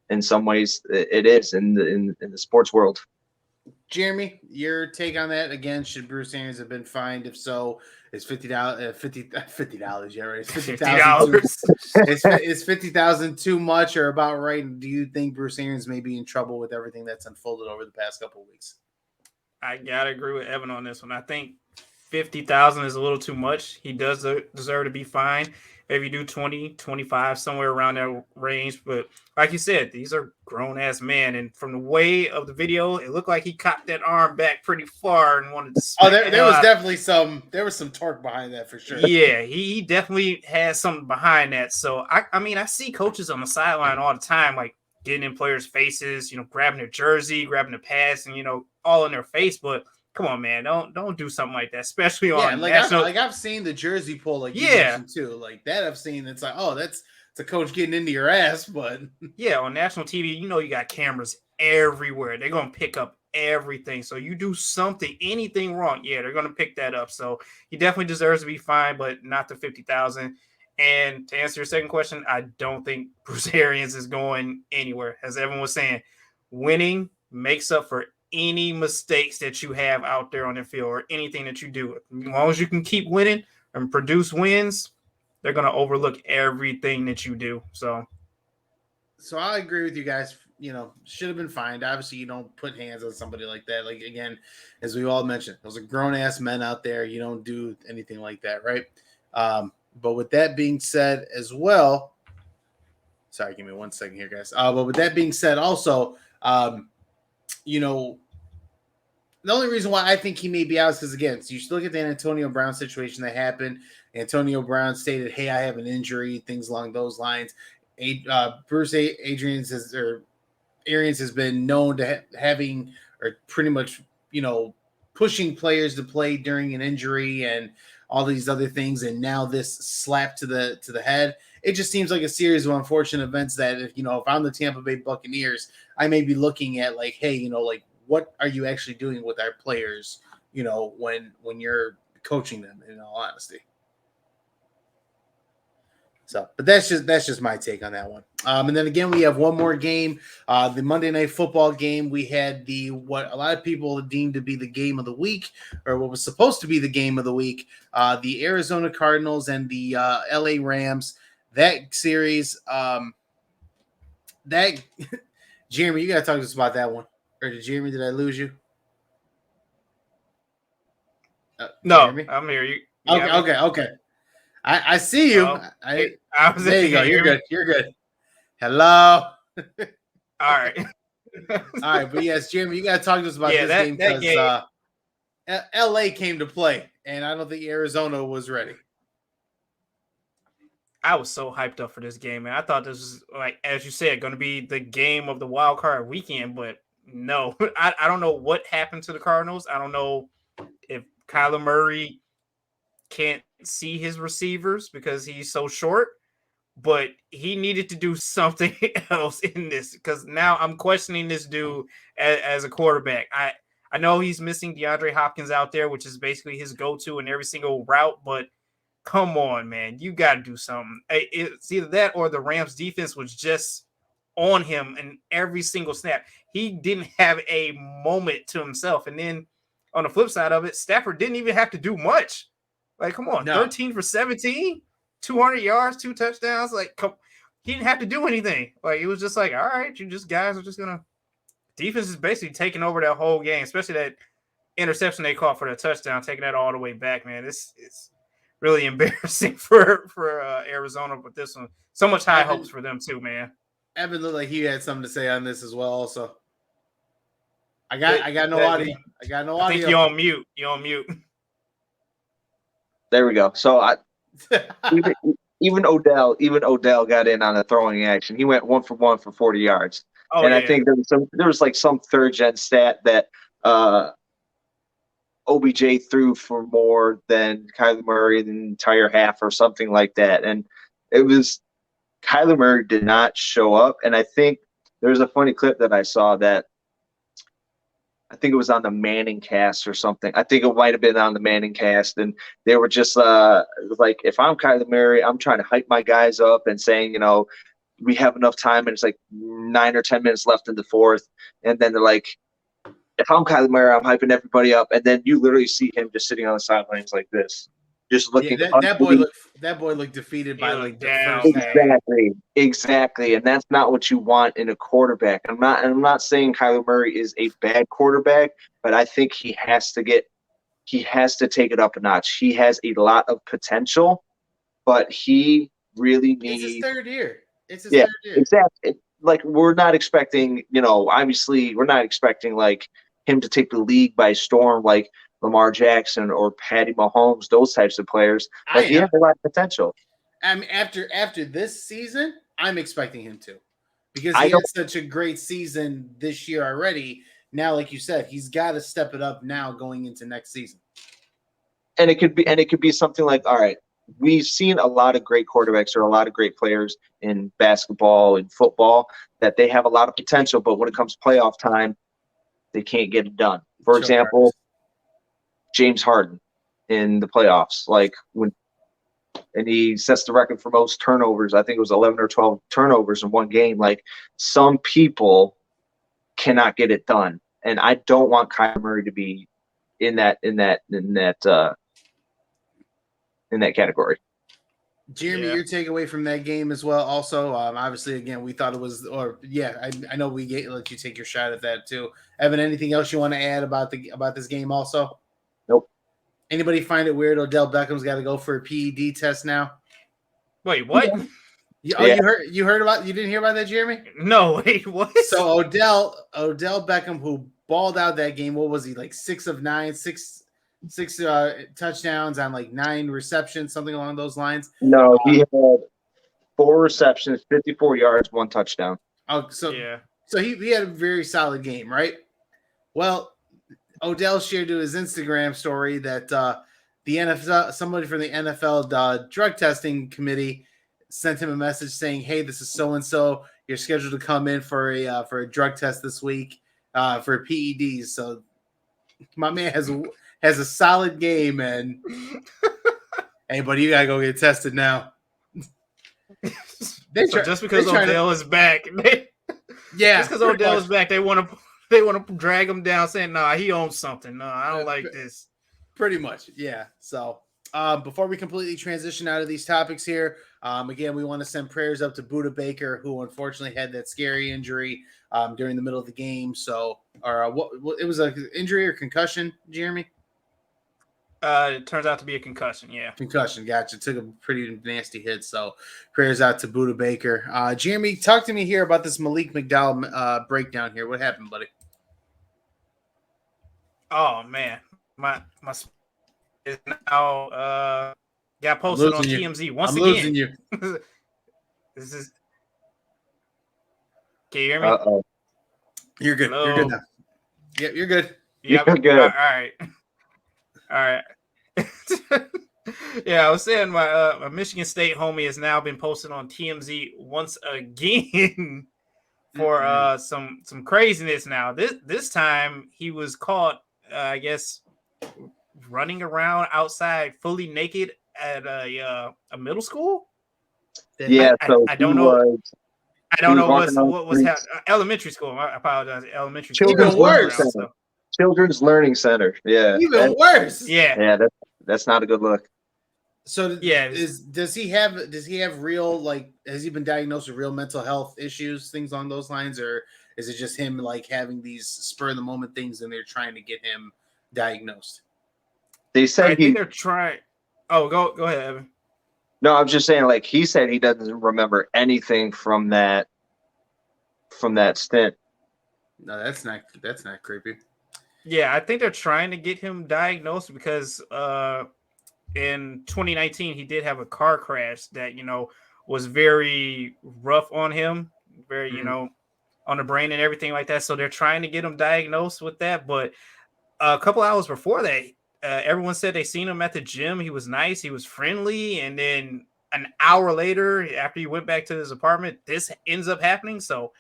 in some ways, it is in the sports world. Jeremy, your take on that? Again, should Bruce Arians have been fined? If so, is $50? Yeah, right. It's $50,000. Is $50,000 too much or about right? Do you think Bruce Arians may be in trouble with everything that's unfolded over the past couple of weeks? I gotta agree with Evan on this one. I think $50,000 is a little too much. He does deserve to be fined. Maybe do 20, 25, somewhere around that range. But like you said, these are grown-ass men. And from the way of the video, it looked like he cocked that arm back pretty far and wanted to smack. There was definitely some torque behind that for sure. Yeah, he definitely has something behind that. So, I mean, I see coaches on the sideline all the time, like getting in players' faces, grabbing their jersey, grabbing the pass, and, all in their face. But come on, man, don't do something like that, especially on national. I've seen the jersey pull, like you mentioned too, like that. I've seen. It's like, oh, it's a coach getting into your ass, but yeah, on national TV, you got cameras everywhere. They're gonna pick up everything. So you do anything wrong, yeah, they're gonna pick that up. So he definitely deserves to be fined, but not the $50,000. And to answer your second question, I don't think Bruce Arians is going anywhere. As everyone was saying, winning makes up for any mistakes that you have out there on the field or anything that you do. As long as you can keep winning and produce wins, they're going to overlook everything that you do. So I agree with you guys. Should have been fined. Obviously, you don't put hands on somebody like that. Like, again, as we all mentioned, those are grown-ass men out there. You don't do anything like that, right? But with that being said as well, sorry, give me 1 second here, guys. But with that being said also, the only reason why I think he may be out is because, again, so you look at the Antonio Brown situation that happened. Antonio Brown stated, hey, I have an injury, things along those lines. Bruce Arians has been known to having, or pretty much, pushing players to play during an injury and all these other things. And now this slap to the head. It just seems like a series of unfortunate events that if I'm the Tampa Bay Buccaneers, I may be looking at like, hey, like, what are you actually doing with our players, when you're coaching them, in all honesty. So, but that's just my take on that one. And then again, we have one more game, the Monday Night Football game. We had what a lot of people deemed to be the game of the week, or what was supposed to be the game of the week, the Arizona Cardinals and the LA Rams. That series, Jeremy, you got to talk to us about that one. Or Jeremy, did I lose you? No, Jeremy? I'm here. Okay. I see you. There you go. You're good. Hello. All right. All right, but yes, Jeremy, you got to talk to us about this game because LA came to play, and I don't think Arizona was ready. I was so hyped up for this game, man. I thought this was, like, as you said, going to be the game of the wild card weekend, but no. I don't know what happened to the Cardinals. I don't know if Kyler Murray can't see his receivers because he's so short, but he needed to do something else in this, because now I'm questioning this dude as a quarterback. I know he's missing DeAndre Hopkins out there, which is basically his go-to in every single route, but come on, man. You got to do something. It's either that or the Rams defense was just on him in every single snap. He didn't have a moment to himself. And then on the flip side of it, Stafford didn't even have to do much. Like, come on, 13 for 17, 200 yards, 2 touchdowns. Like, he didn't have to do anything. Like, it was just like, all right, you just guys are just going to – defense is basically taking over that whole game, especially that interception they caught for the touchdown, taking that all the way back, man. It's really embarrassing for Arizona with this one. So much high hopes for them too, man. Evan looked like he had something to say on this as well. Also, I got no audio. I got no audio. I think you're on mute. You're on mute. There we go. So even Odell got in on a throwing action. He went 1 for 1 for 40 yards. Oh, and I think there was like some third gen stat that OBJ threw for more than Kyler Murray the entire half or something like that. And it was Kyler Murray did not show up. And I think there's a funny clip that I saw that I think it was on the Manning cast or something. I think it might have been on the Manning cast. And they were just like, if I'm Kyler Murray, I'm trying to hype my guys up and saying, we have enough time. And it's like 9 or 10 minutes left in the fourth. And then they're like, if I'm Kyler Murray, I'm hyping everybody up. And then you literally see him just sitting on the sidelines like this, just looking. Yeah, that boy looked defeated by like the first exactly. And that's not what you want in a quarterback. I'm not saying Kyler Murray is a bad quarterback, but I think he has to take it up a notch. He has a lot of potential, but he really needs. It's his third year. It's his third year. Exactly. Like, we're not expecting, obviously we're not expecting like him to take the league by storm like Lamar Jackson or Patty Mahomes, those types of players. But he has a lot of potential. I mean, after this season, I'm expecting him to, because he had such a great season this year already. Now, like you said, he's got to step it up now going into next season. And it could be something like, all right, we've seen a lot of great quarterbacks or a lot of great players in basketball and football that they have a lot of potential, but when it comes playoff time, they can't get it done. For example, James Harden in the playoffs, and he sets the record for most turnovers. I think it was 11 or 12 turnovers in one game. Like, some people cannot get it done, and I don't want Kyler Murray to be in that category. Jeremy, your takeaway from that game as well. Also, obviously, again, we thought it was, I know we let you take your shot at that too. Evan, anything else you want to add about this game? Also, nope. Anybody find it weird Odell Beckham's got to go for a PED test now? Wait, what? Yeah. You didn't hear about that, Jeremy? No, wait, what? So Odell Beckham, who balled out that game, what was he, like 6 of 9, six touchdowns on like 9 receptions, something along those lines? No, he had 4 receptions, 54 yards, 1 touchdown. Oh, so he had a very solid game, right? Well, Odell shared to his Instagram story that the NFL, somebody from the NFL drug testing committee, sent him a message saying, "Hey, this is so and so. You're scheduled to come in for a drug test this week for PEDs." So my man has a solid game, and hey, buddy, you gotta go get tested now. Just because Odell is back, just because Odell is back, they want to drag him down, saying, "Nah, he owns something. No, I don't like this." Pretty much, yeah. So before we completely transition out of these topics here, again, we want to send prayers up to Budda Baker, who unfortunately had that scary injury during the middle of the game. So, what it was an injury or concussion, Jeremy? It turns out to be a concussion. Yeah, concussion. Gotcha. Took a pretty nasty hit. So, prayers out to Budda Baker. Jeremy, talk to me here about this Malik McDowell breakdown here. What happened, buddy? Oh man, my is now got posted on TMZ once again. I'm losing you. This is. Can you hear me? Uh-oh. You're good. Hello? You're good now. Yeah, you're good. Yep. You're good. All right. Yeah, I was saying my Michigan State homie has now been posted on TMZ once again for some craziness. Now this time he was caught, I guess, running around outside fully naked at a middle school. Yeah, so I don't know. I don't know what was elementary school. I apologize. Elementary school. Children's Learning worse. Center. Children's Learning Center. Yeah. Even worse. Yeah. That's not a good look. So does he have real, like, has he been diagnosed with real mental health issues, things along those lines, or is it just him like having these spur of the moment things and they're trying to get him diagnosed? They said I think they're trying. Oh, go ahead, Evan. No, I'm just saying, like, he said he doesn't remember anything from that stint. No, that's not creepy. Yeah, I think they're trying to get him diagnosed because in 2019 he did have a car crash that was very rough on him, very on the brain and everything like that. So they're trying to get him diagnosed with that. But a couple hours before that, everyone said they seen him at the gym. He was nice, he was friendly, and then an hour later, after he went back to his apartment, this ends up happening. So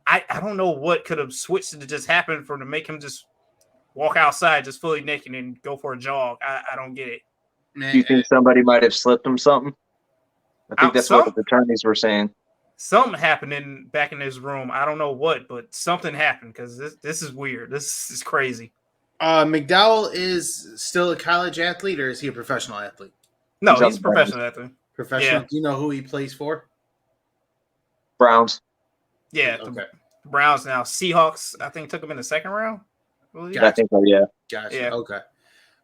I don't know what could have switched to just happen to make him just walk outside just fully naked and go for a jog. I don't get it. Do you think somebody might have slipped him something? I think that's what the attorneys were saying. Something happened back in his room. I don't know what, but something happened because this is weird. This is crazy. McDowell is still a college athlete, or is he a professional athlete? No, he's a professional athlete. Professional. Yeah. Do you know who he plays for? Browns. Yeah. Okay. The Browns now. Seahawks, I think, took him in the second round. Gotcha. I think so, yeah. Gotcha. Yeah. Okay.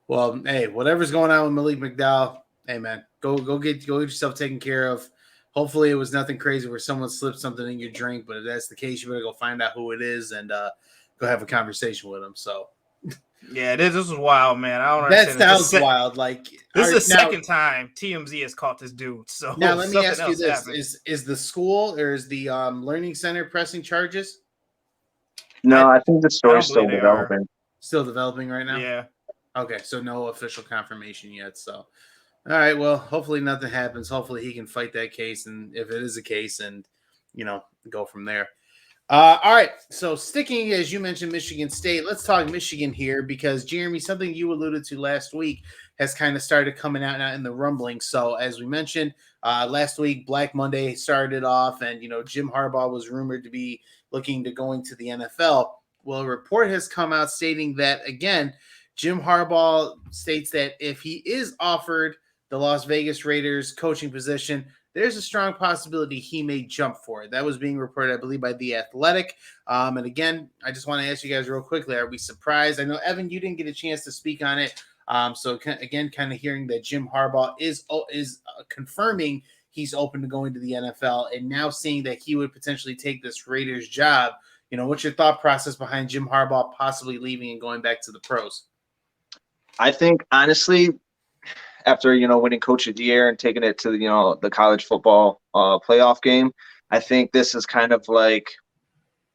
Well, hey, whatever's going on with Malik McDowell, hey man, go get yourself taken care of. Hopefully it was nothing crazy where someone slipped something in your drink, but if that's the case, you better go find out who it is and go have a conversation with him. So yeah, this is wild, man. I don't that understand. sounds wild. Like this is the second time TMZ has caught this dude. So now let me ask you this: is the school or is the learning center pressing charges? No, I think the story's still developing. Still developing right now? Yeah. Okay, so no official confirmation yet. So, all right. Well, hopefully nothing happens. Hopefully he can fight that case, and if it is a case, and go from there. All right. So sticking, as you mentioned, Michigan State, let's talk Michigan here because Jeremy, something you alluded to last week has kind of started coming out now in the rumbling. So as we mentioned last week, Black Monday started off, and Jim Harbaugh was rumored to be looking to going to the NFL. Well, a report has come out stating that again. Jim Harbaugh states that if he is offered the Las Vegas Raiders coaching position, there's a strong possibility he may jump for it. That was being reported, I believe, by The Athletic. And again, I just want to ask you guys real quickly, are we surprised? I know, Evan, you didn't get a chance to speak on it. So again, kind of hearing that Jim Harbaugh is confirming he's open to going to the NFL and now seeing that he would potentially take this Raiders job. What's your thought process behind Jim Harbaugh possibly leaving and going back to the pros? I think, honestly, after, winning Coach of the Year and taking it to, the college football playoff game, I think this is kind of like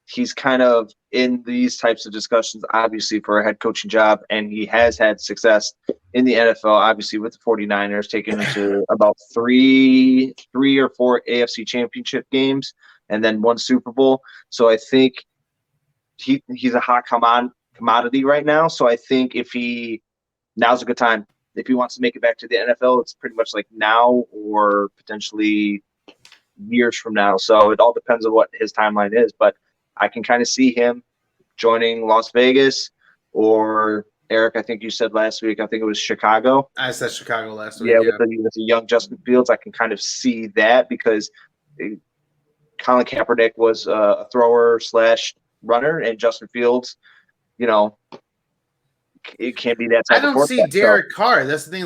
he's kind of in these types of discussions, obviously, for a head coaching job, and he has had success in the NFL, obviously, with the 49ers, taking him to about three or four AFC championship games and then one Super Bowl. So I think he's a hot commodity right now. So I think now's a good time. If he wants to make it back to the NFL, it's pretty much like now or potentially years from now. So it all depends on what his timeline is. But I can kind of see him joining Las Vegas or, Eric, I think you said last week, I think it was Chicago. I said Chicago last week. Yeah, with the young Justin Fields, I can kind of see that because Colin Kaepernick was a thrower / runner, and Justin Fields, it can't be that type of quarterback. I don't see Derek Carr. That's the thing,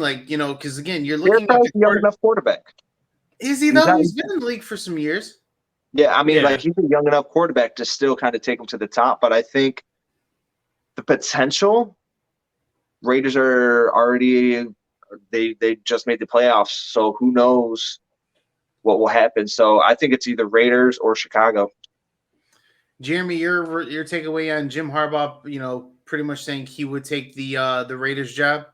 because again, you're looking at a young enough quarterback. Is he though? He's been in the league for some years. Yeah, I mean, he's a young enough quarterback to still kind of take him to the top. But I think the potential, Raiders are already they just made the playoffs, so who knows what will happen. So I think it's either Raiders or Chicago. Jeremy, your takeaway on Jim Harbaugh, pretty much saying he would take the Raiders job.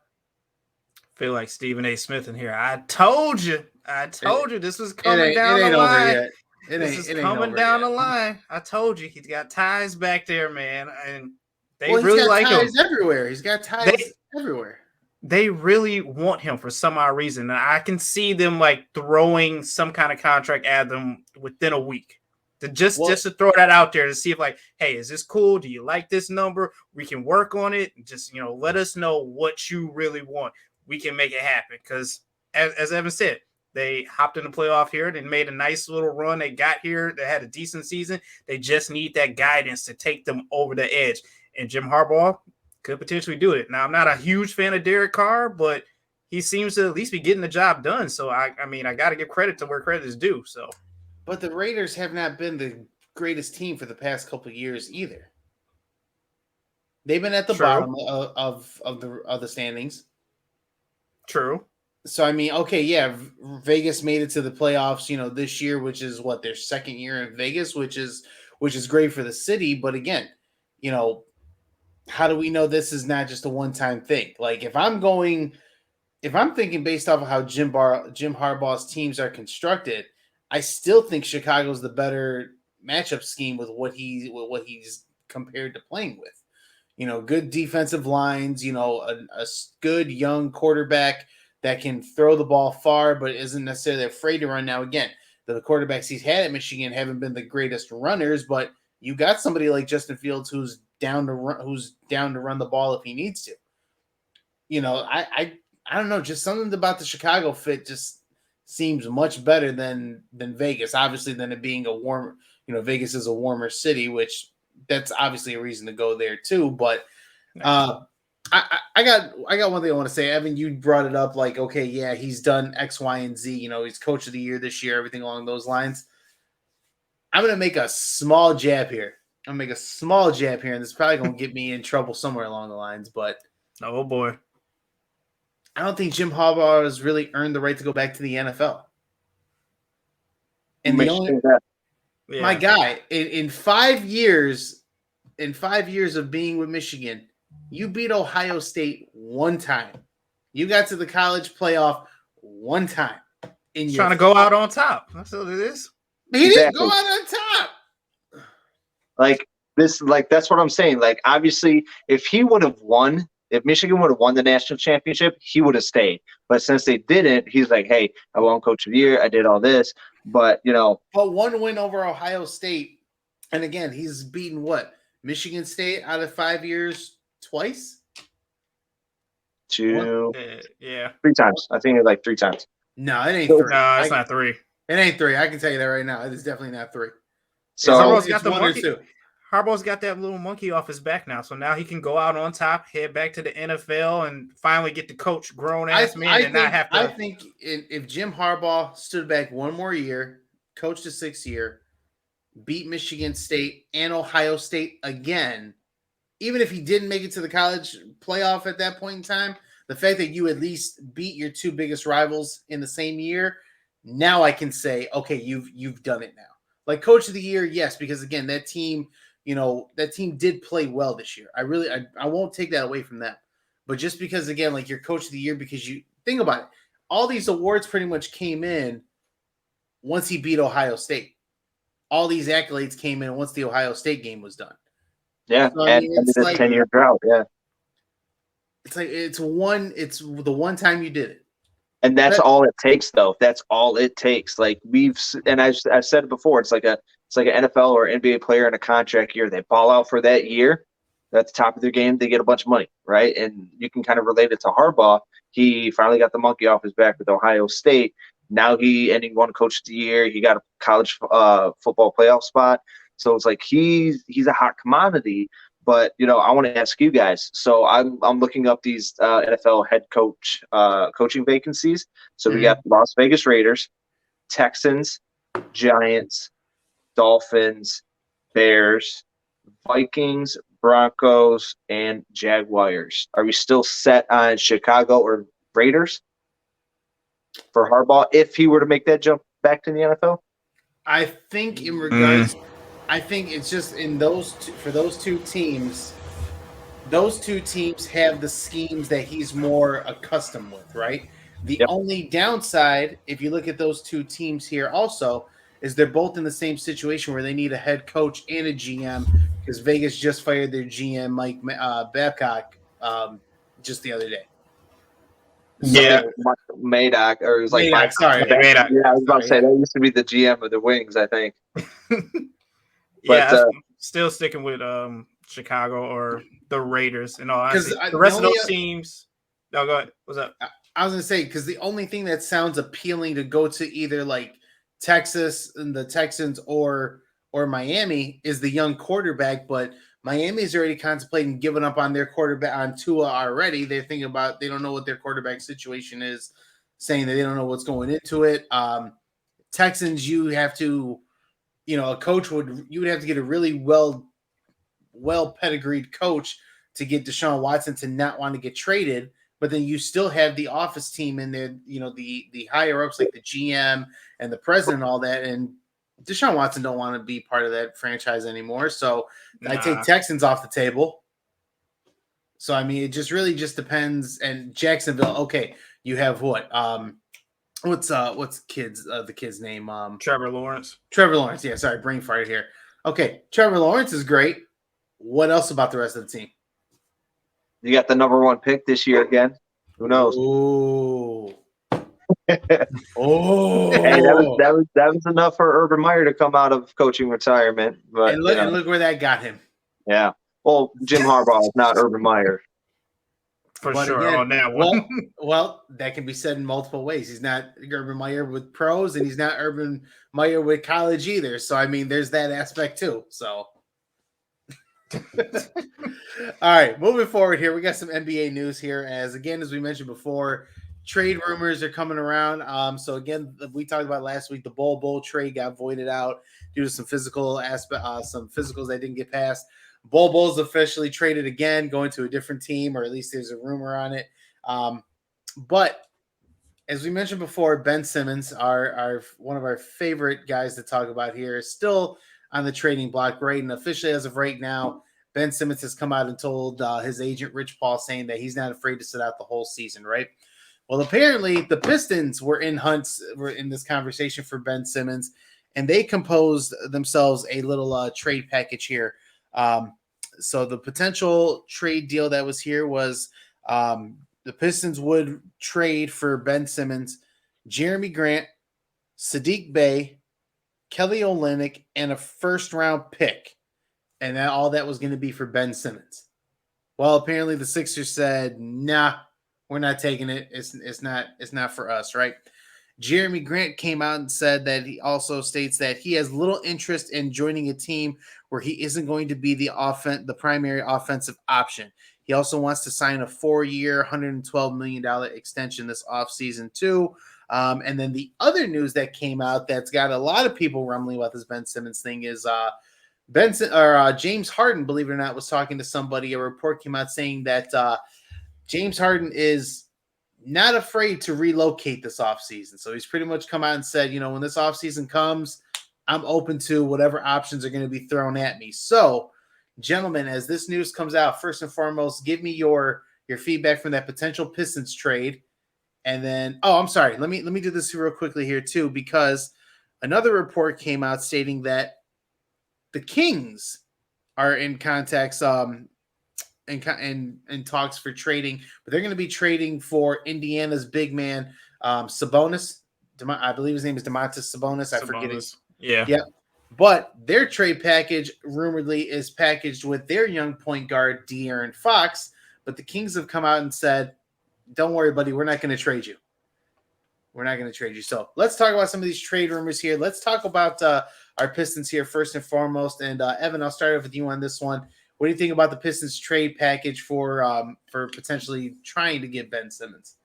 I feel like Stephen A. Smith in here. I told you this was coming down the line. This is coming down the line. I told you he's got ties back there, man, and they really like him. Everywhere. He's got ties everywhere. they really want him for some odd reason. And I can see them like throwing some kind of contract at them within a week. Just to throw that out there to see if like, hey, is this cool? Do you like this number? We can work on it. Just, let us know what you really want. We can make it happen. Because as Evan said, they hopped in the playoff here. They made a nice little run. They got here. They had a decent season. They just need that guidance to take them over the edge. And Jim Harbaugh could potentially do it. Now, I'm not a huge fan of Derek Carr, but he seems to at least be getting the job done. So, I got to give credit to where credit is due. So, but the Raiders have not been the greatest team for the past couple of years either. They've been at the bottom of the standings. True. So, okay, yeah, Vegas made it to the playoffs, this year, which is what, their second year in Vegas, which is great for the city. But again, how do we know this is not just a one-time thing? Like, if I'm thinking based off of how Jim Harbaugh's teams are constructed, I still think Chicago's the better matchup scheme with what he's compared to playing with. Good defensive lines, a good young quarterback that can throw the ball far, but isn't necessarily afraid to run. Now, again, the quarterbacks he's had at Michigan haven't been the greatest runners, but you got somebody like Justin Fields who's down to run the ball if he needs to. I don't know, just something about the Chicago fit just seems much better than Vegas. Obviously, than it being a warm, Vegas is a warmer city, which that's obviously a reason to go there too. But I got one thing I want to say. Evan, you brought it up, like, okay, yeah, he's done X, Y, and Z. He's coach of the year this year, everything along those lines. I'm gonna make a small jab here. And this is probably gonna get me in trouble somewhere along the lines. But oh boy, I don't think Jim Harbaugh has really earned the right to go back to the NFL. And my guy, in 5 years, of being with Michigan, you beat Ohio State one time. You got to the college playoff one time. Trying to go out on top. That's what it is. He didn't go out on top. That's what I'm saying. Like, obviously, if Michigan would have won the national championship, he would have stayed. But since they didn't, he's like, hey, I won coach of the year. I did all this. But, But one win over Ohio State. And again, he's beaten what? Michigan State out of 5 years twice? Three times. I think it's like 3 times. No, it ain't 3. No, it's not 3. It ain't 3. I can tell you that right now. It is definitely not 3. So Harbaugh's got the monkey. Harbaugh's got that little monkey off his back now, so now he can go out on top, head back to the NFL, and finally get to coach grown-ass men and not have to. I think if Jim Harbaugh stood back one more year, coached a 6th year, beat Michigan State and Ohio State again, even if he didn't make it to the college playoff at that point in time, the fact that you at least beat your 2 biggest rivals in the same year, now I can say, okay, you've done it now. Like coach of the year, yes, because again, that team did play well this year. I won't take that away from them. But just because, again, like you're coach of the year, because you think about it, all these awards pretty much came in once he beat Ohio State. All these accolades came in once the Ohio State game was done. Yeah, so, it's like 10-year drought. Yeah, it's like it's the one time you did it. And that's all it takes, though. That's all it takes. Like I've said it before. It's like an NFL or NBA player in a contract year. They ball out for that year. At the top of their game, they get a bunch of money, right? And you can kind of relate it to Harbaugh. He finally got the monkey off his back with Ohio State. Now he won coach of the year. He got a college football playoff spot. So it's like he's a hot commodity. But, I want to ask you guys. So I'm looking up these NFL head coach coaching vacancies. So we got Las Vegas Raiders, Texans, Giants, Dolphins, Bears, Vikings, Broncos, and Jaguars. Are we still set on Chicago or Raiders for Harbaugh if he were to make that jump back to the NFL? I think in regards – I think it's just in for those two teams have the schemes that he's more accustomed with, right? The only downside, if you look at those two teams here also, is they're both in the same situation where they need a head coach and a GM because Vegas just fired their GM, Mike Babcock, just the other day. Yeah. Madoc, or it was like Madoc, sorry. Madoc. Yeah, I was about to say Sorry. that used to be the GM of the Wings, I think. Yeah, But, I'm still sticking with Chicago or the Raiders. And all honesty, the the rest of only- those teams. No, go ahead. What's up? I was gonna say, because the only thing that sounds appealing to go to either like Texas and the Texans or Miami is the young quarterback, but Miami's already contemplating giving up on their quarterback on Tua already. They're thinking about they don't know what their quarterback situation is, saying that they don't know what's going into it. Texans, you have to, a coach you would have to get a really well pedigreed coach to get Deshaun Watson to not want to get traded. But then you still have the office team in there, the higher ups like the GM and the president and all that. And Deshaun Watson don't want to be part of that franchise anymore. So I take Texans off the table. So, I mean, it just really just depends. And Jacksonville, okay, you have what? What's the kid's name? Trevor Lawrence. Trevor Lawrence. Yeah, sorry, brain farted here. Okay, Trevor Lawrence is great. What else about the rest of the team? you got the number 1 pick this year again. Who knows? Oh. Hey, that was enough for Urban Meyer to come out of coaching retirement. But and look where that got him. Yeah. Well, Jim Harbaugh is not Urban Meyer. For But sure again, on that one. Well, that can be said in multiple ways. He's not Urban Meyer with pros, and he's not Urban Meyer with college either. So, I mean, there's that aspect too. So, all right, moving forward here, we got some NBA news here. As we mentioned before, trade rumors are coming around. So again, we talked about last week, the Bull trade got voided out due to some physical aspect, some physicals that didn't get passed. Bull's officially traded again, going to a different team, or at least there's a rumor on it. But as we mentioned before, Ben Simmons, our one of our favorite guys to talk about here, is still on the trading block, right? And officially, as of right now, Ben Simmons has come out and told his agent, Rich Paul, saying that he's not afraid to sit out the whole season, right? Well, apparently, the Pistons were in this conversation for Ben Simmons, and they composed themselves a little trade package here. So the potential trade deal that was here was the Pistons would trade for Ben Simmons, Jeremy Grant, Sadiq Bey, Kelly Olynyk, and a first-round pick. And all that was going to be for Ben Simmons. Well, apparently the Sixers said, nah, we're not taking it. It's not for us, right? Jeremy Grant came out and said that he also states that he has little interest in joining a team where he isn't going to be the primary offensive option. He also wants to sign a 4-year, $112 million extension this offseason too. And then the other news that came out that's got a lot of people rumbling about this Ben Simmons thing is James Harden, believe it or not, was talking to somebody. A report came out saying that James Harden is not afraid to relocate this offseason. So he's pretty much come out and said, when this offseason comes, I'm open to whatever options are going to be thrown at me. So, gentlemen, as this news comes out, first and foremost, give me your feedback from that potential Pistons trade. And then, I'm sorry. Let me do this real quickly here too, because another report came out stating that the Kings are in contacts in talks for trading, but they're going to be trading for Indiana's big man, Sabonis. I believe his name is Domantas Sabonis. I forget it. Yeah. Yep. But their trade package rumoredly is packaged with their young point guard, De'Aaron Fox. But the Kings have come out and said, don't worry, buddy, we're not going to trade you. We're not going to trade you. So let's talk about some of these trade rumors here. Let's talk about our Pistons here first and foremost. And Evan, I'll start off with you on this one. What do you think about the Pistons trade package for potentially trying to get Ben Simmons?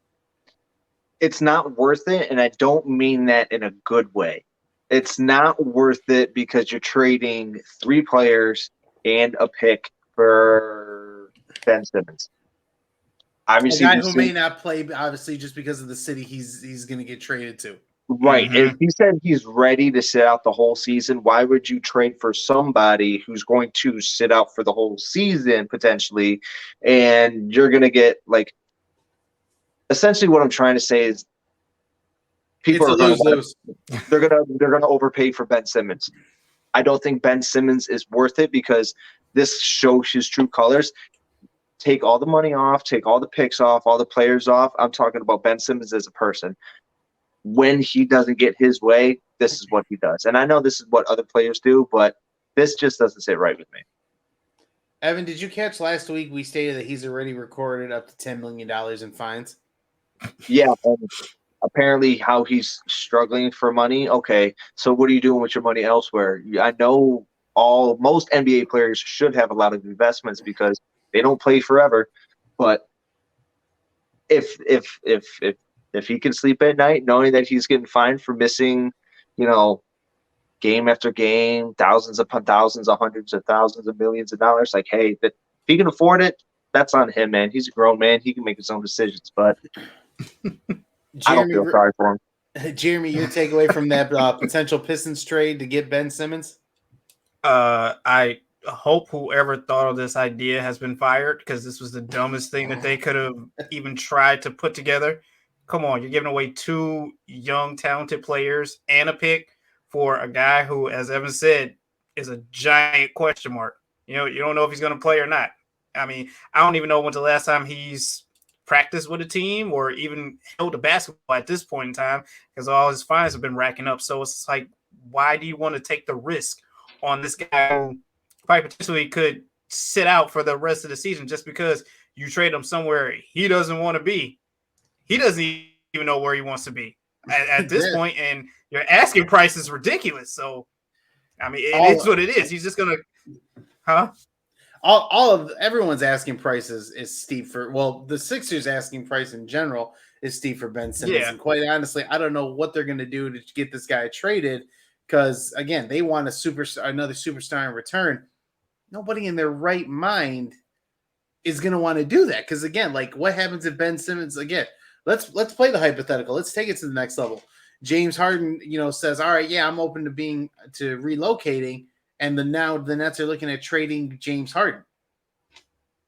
It's not worth it, and I don't mean that in a good way. It's not worth it because you're trading 3 players and a pick for Ben Simmons. Obviously, a guy who may not play, obviously, just because of the city he's going to get traded to. Right. Mm-hmm. If he said he's ready to sit out the whole season, why would you trade for somebody who's going to sit out for the whole season potentially, and you're going to get essentially what I'm trying to say is people are going to they're going to overpay for Ben Simmons. I don't think Ben Simmons is worth it because this shows his true colors. take all the money off, take all the picks off, all the players off. I'm talking about Ben Simmons as a person. When he doesn't get his way, this is what he does. And I know this is what other players do, but this just doesn't sit right with me. Evan, did you catch last week we stated that he's already recorded up to $10 million in fines? Yeah, and apparently how he's struggling for money. Okay, so what are you doing with your money elsewhere? I know most NBA players should have a lot of investments because they don't play forever. But if he can sleep at night knowing that he's getting fined for missing, game after game, thousands upon thousands, hundreds of thousands of millions of dollars, like, hey, if he can afford it, that's on him, man. He's a grown man. He can make his own decisions. But I don't feel sorry for him. Jeremy, your takeaway from that potential Pistons trade to get Ben Simmons? I hope whoever thought of this idea has been fired, because this was the dumbest thing that they could have even tried to put together. Come on, you're giving away 2 young, talented players and a pick for a guy who, as Evan said, is a giant question mark. You don't know if he's going to play or not. I mean, I don't even know when's the last time he's practiced with a team or even held a basketball at this point in time, because all his fines have been racking up. So it's like, why do you want to take the risk on this guy who probably potentially could sit out for the rest of the season just because you trade him somewhere he doesn't want to be? He doesn't even know where he wants to be at this point, and your asking price is ridiculous. So, I mean, it is what it is. He's just going to, All of everyone's asking prices is steep for, the Sixers asking price in general is steep for Ben Simmons. Yeah. And quite honestly, I don't know what they're going to do to get this guy traded, because again, they want another superstar in return. Nobody in their right mind is going to want to do that, because again, like, what happens if Ben Simmons again? Let's play the hypothetical. Let's take it to the next level. James Harden, says, "All right, yeah, I'm open to relocating," and the Nets are looking at trading James Harden.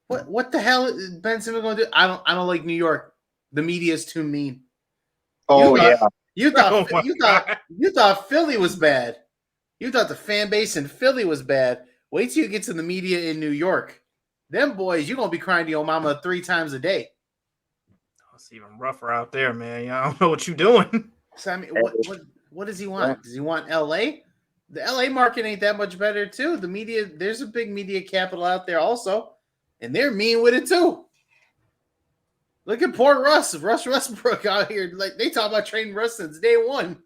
What the hell is Ben Simmons going to do? I don't like New York. The media is too mean. You thought Philly was bad. You thought the fan base in Philly was bad. Wait till you get to the media in New York. Them boys, you're going to be crying to your mama 3 times a day. It's even rougher out there, man. I don't know what you're doing. So, I mean, what does he want? Does he want L.A.? The L.A. market ain't that much better, too. The media, there's a big media capital out there also, and they're mean with it, too. Look at poor Russ Westbrook out here. Like, they talk about trading Russ since day one.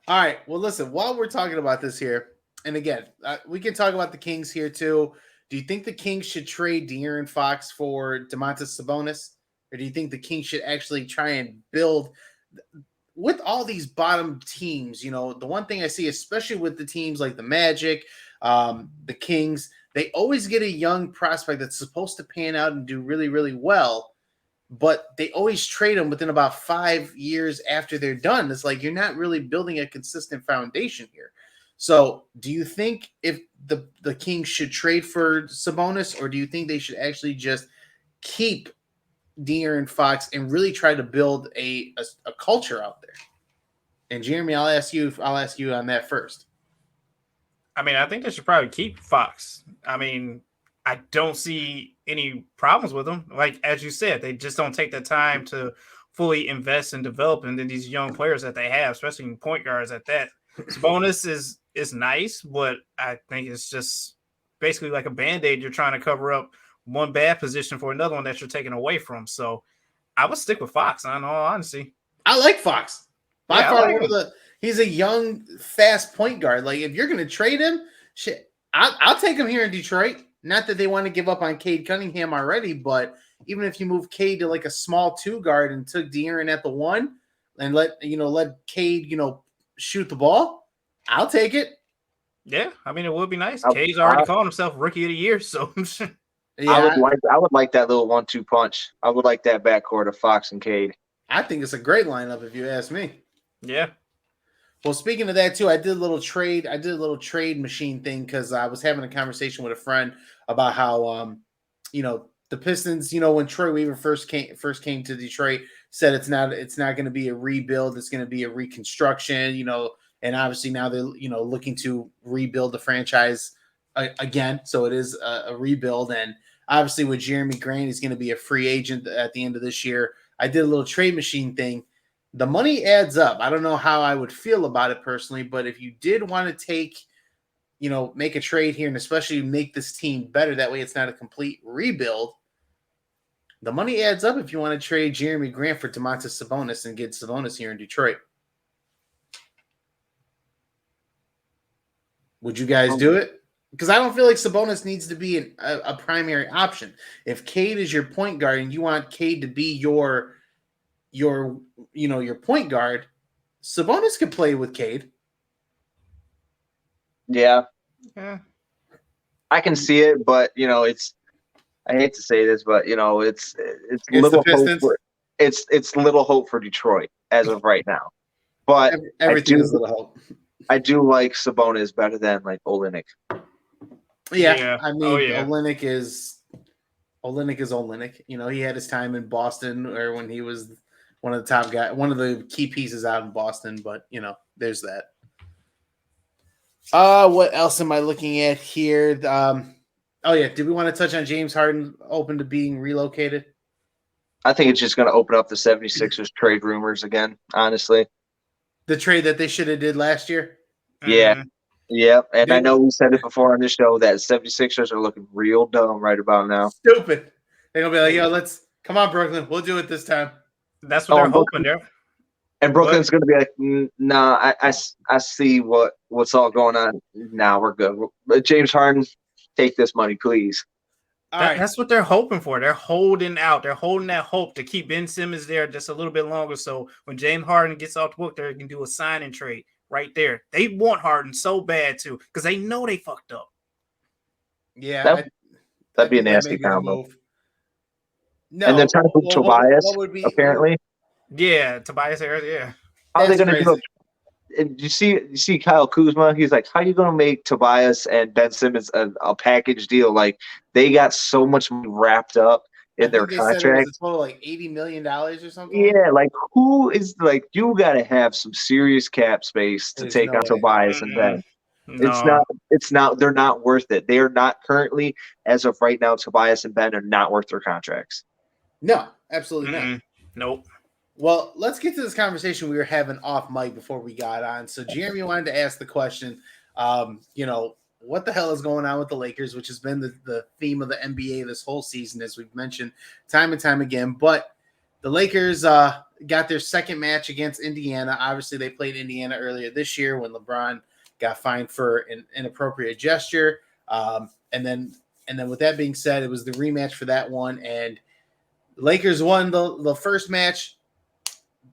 All right. Well, listen, while we're talking about this here, and again, we can talk about the Kings here, too. Do you think the Kings should trade De'Aaron Fox for Domantas Sabonis? Or do you think the Kings should actually try and build with all these bottom teams? The one thing I see, especially with the teams like the Magic, the Kings, they always get a young prospect that's supposed to pan out and do really, really well, but they always trade them within about 5 years after they're done. It's like you're not really building a consistent foundation here. So do you think if the Kings should trade for Sabonis, or do you think they should actually just keep De'Aaron Fox and really try to build a culture out there? And Jeremy, I'll ask you on that first. I mean, I think they should probably keep Fox. I mean, I don't see any problems with him. Like, as you said, they just don't take the time to fully invest and develop into these young players that they have, especially in point guards at that. Sabonis is nice, but I think it's just basically like a Band-Aid. You're trying to cover up one bad position for another one that you're taking away from. So I would stick with Fox, in all honesty. I like Fox. He's a young, fast point guard. Like, if you're going to trade him, shit, I'll take him here in Detroit. Not that they want to give up on Cade Cunningham already, but even if you move Cade to like a small 2 guard and took De'Aaron at the 1 and let Cade, shoot the ball, I'll take it. Yeah, I mean, it would be nice. Cade's already calling himself Rookie of the Year, so yeah, I would like that little 1-2 punch. I would like that backcourt of Fox and Cade. I think it's a great lineup if you ask me. Yeah. Well, speaking of that too, I did a little trade machine thing because I was having a conversation with a friend about how the Pistons, when Troy Weaver first came to Detroit, said it's not going to be a rebuild, it's going to be a reconstruction, and obviously now they're looking to rebuild the franchise again. So it is a rebuild. And obviously with Jeremy Grant, he's going to be a free agent at the end of this year. I did a little trade machine thing. The money adds up. I don't know how I would feel about it personally, but if you did want to take, make a trade here and especially make this team better, that way it's not a complete rebuild. The money adds up if you want to trade Jeremy Grant for Domantas Sabonis and get Sabonis here in Detroit. Would you guys do it? Because I don't feel like Sabonis needs to be a primary option. If Cade is your point guard and you want Cade to be your point guard, Sabonis could play with Cade. Yeah. I can see it, but I hate to say this, but it's little hope for it's little hope for Detroit as of right now. But everything is little hope. I do like Sabonis better than like Olynyk. Yeah. I mean, Olynyk is Olynyk. He had his time in Boston, or when he was one of the top guys, one of the key pieces out in Boston. But there's that. What else am I looking at here? Did we want to touch on James Harden open to being relocated? I think it's just going to open up the 76ers trade rumors again, honestly. The trade that they should have did last year? Yeah. Yeah. And I know we said it before on the show that 76ers are looking real dumb right about now. Stupid. They're going to be like, let's come on, Brooklyn. We'll do it this time. That's what they're hoping there. And Brooklyn's going to be like, nah, I see what's all going on. Nah, we're good. But James Harden, take this money, please. That's what they're hoping for. They're holding out. They're holding that hope to keep Ben Simmons there just a little bit longer. So when James Harden gets off the book, they can do a sign and trade right there. They want Harden so bad too because they know they fucked up. Yeah, that'd be a nasty combo. No, and they're trying to move Tobias. Apparently, yeah, Tobias Harris. Yeah, how are they going to do it? And you see Kyle Kuzma, he's like, how are you going to make Tobias and Ben Simmons a package deal? Like, they got so much wrapped up in their contract. Said it was a total like $80 million or something. Yeah, like who is like, you got to have some serious cap space to take on Tobias and Ben. No. It's not, they're not worth it. They are not currently, as of right now, Tobias and Ben are not worth their contracts. No, absolutely not. Nope. Well, let's get to this conversation we were having off mic before we got on. So Jeremy wanted to ask the question, what the hell is going on with the Lakers, which has been the theme of the NBA this whole season, as we've mentioned time and time again. But the Lakers got their second match against Indiana. Obviously, they played Indiana earlier this year when LeBron got fined for an inappropriate gesture. And then with that being said, it was the rematch for that one. And Lakers won the first match.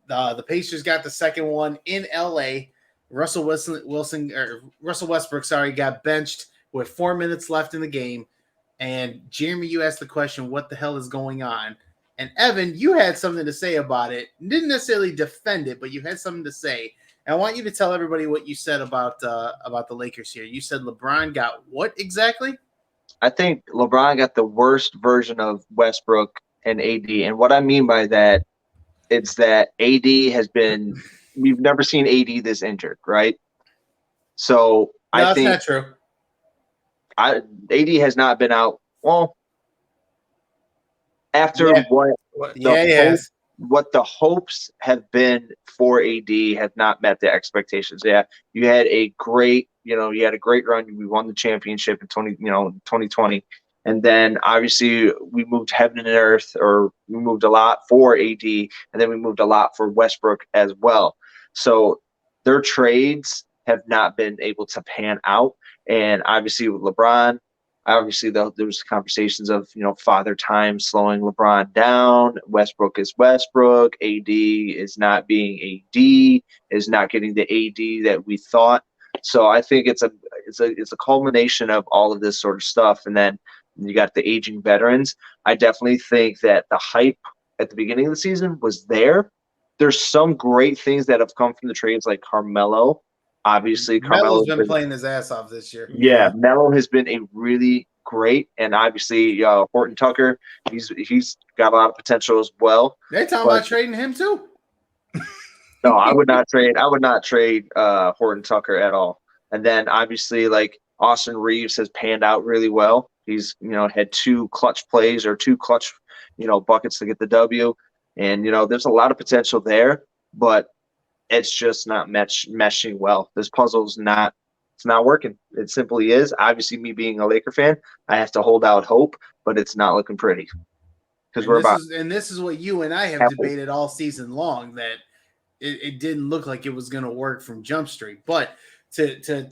The Pacers got the second one in LA. Russell Westbrook, got benched with 4 minutes left in the game. And Jeremy, you asked the question, what the hell is going on? And Evan, you had something to say about it. Didn't necessarily defend it, but you had something to say. And I want you to tell everybody what you said about the Lakers here. You said LeBron got what exactly? I think LeBron got the worst version of Westbrook and AD. And what I mean by that, it's that AD has been – we've never seen AD this injured, right? So I think – that's not true. AD has not been out – well, after what the hopes have been for AD have not met the expectations. Yeah, you had a great run. We won the championship in 2020. And then obviously we moved heaven and earth, or we moved a lot for AD, and then we moved a lot for Westbrook as well. So their trades have not been able to pan out. And obviously with LeBron, there's conversations of, father time slowing LeBron down. Westbrook is Westbrook. AD is not being AD, is not getting the AD that we thought. So I think it's a culmination of all of this sort of stuff. And then you got the aging veterans. I definitely think that the hype at the beginning of the season was there. There's some great things that have come from the trades, like Carmelo. Obviously, Carmelo's been playing his ass off this year. Yeah, Melo has been a really great, and obviously Horton Tucker, he's got a lot of potential as well. They're talking about trading him too. No, I would not trade. Horton Tucker at all. And then obviously, like, Austin Reeves has panned out really well. He's, had 2 clutch plays or 2 clutch, buckets to get the W. And, there's a lot of potential there, but it's just not meshing well. This puzzle's it's not working. It simply is. Obviously, me being a Laker fan, I have to hold out hope, but it's not looking pretty. Because this is what you and I have debated all season long, that it didn't look like it was going to work from Jump Street. But to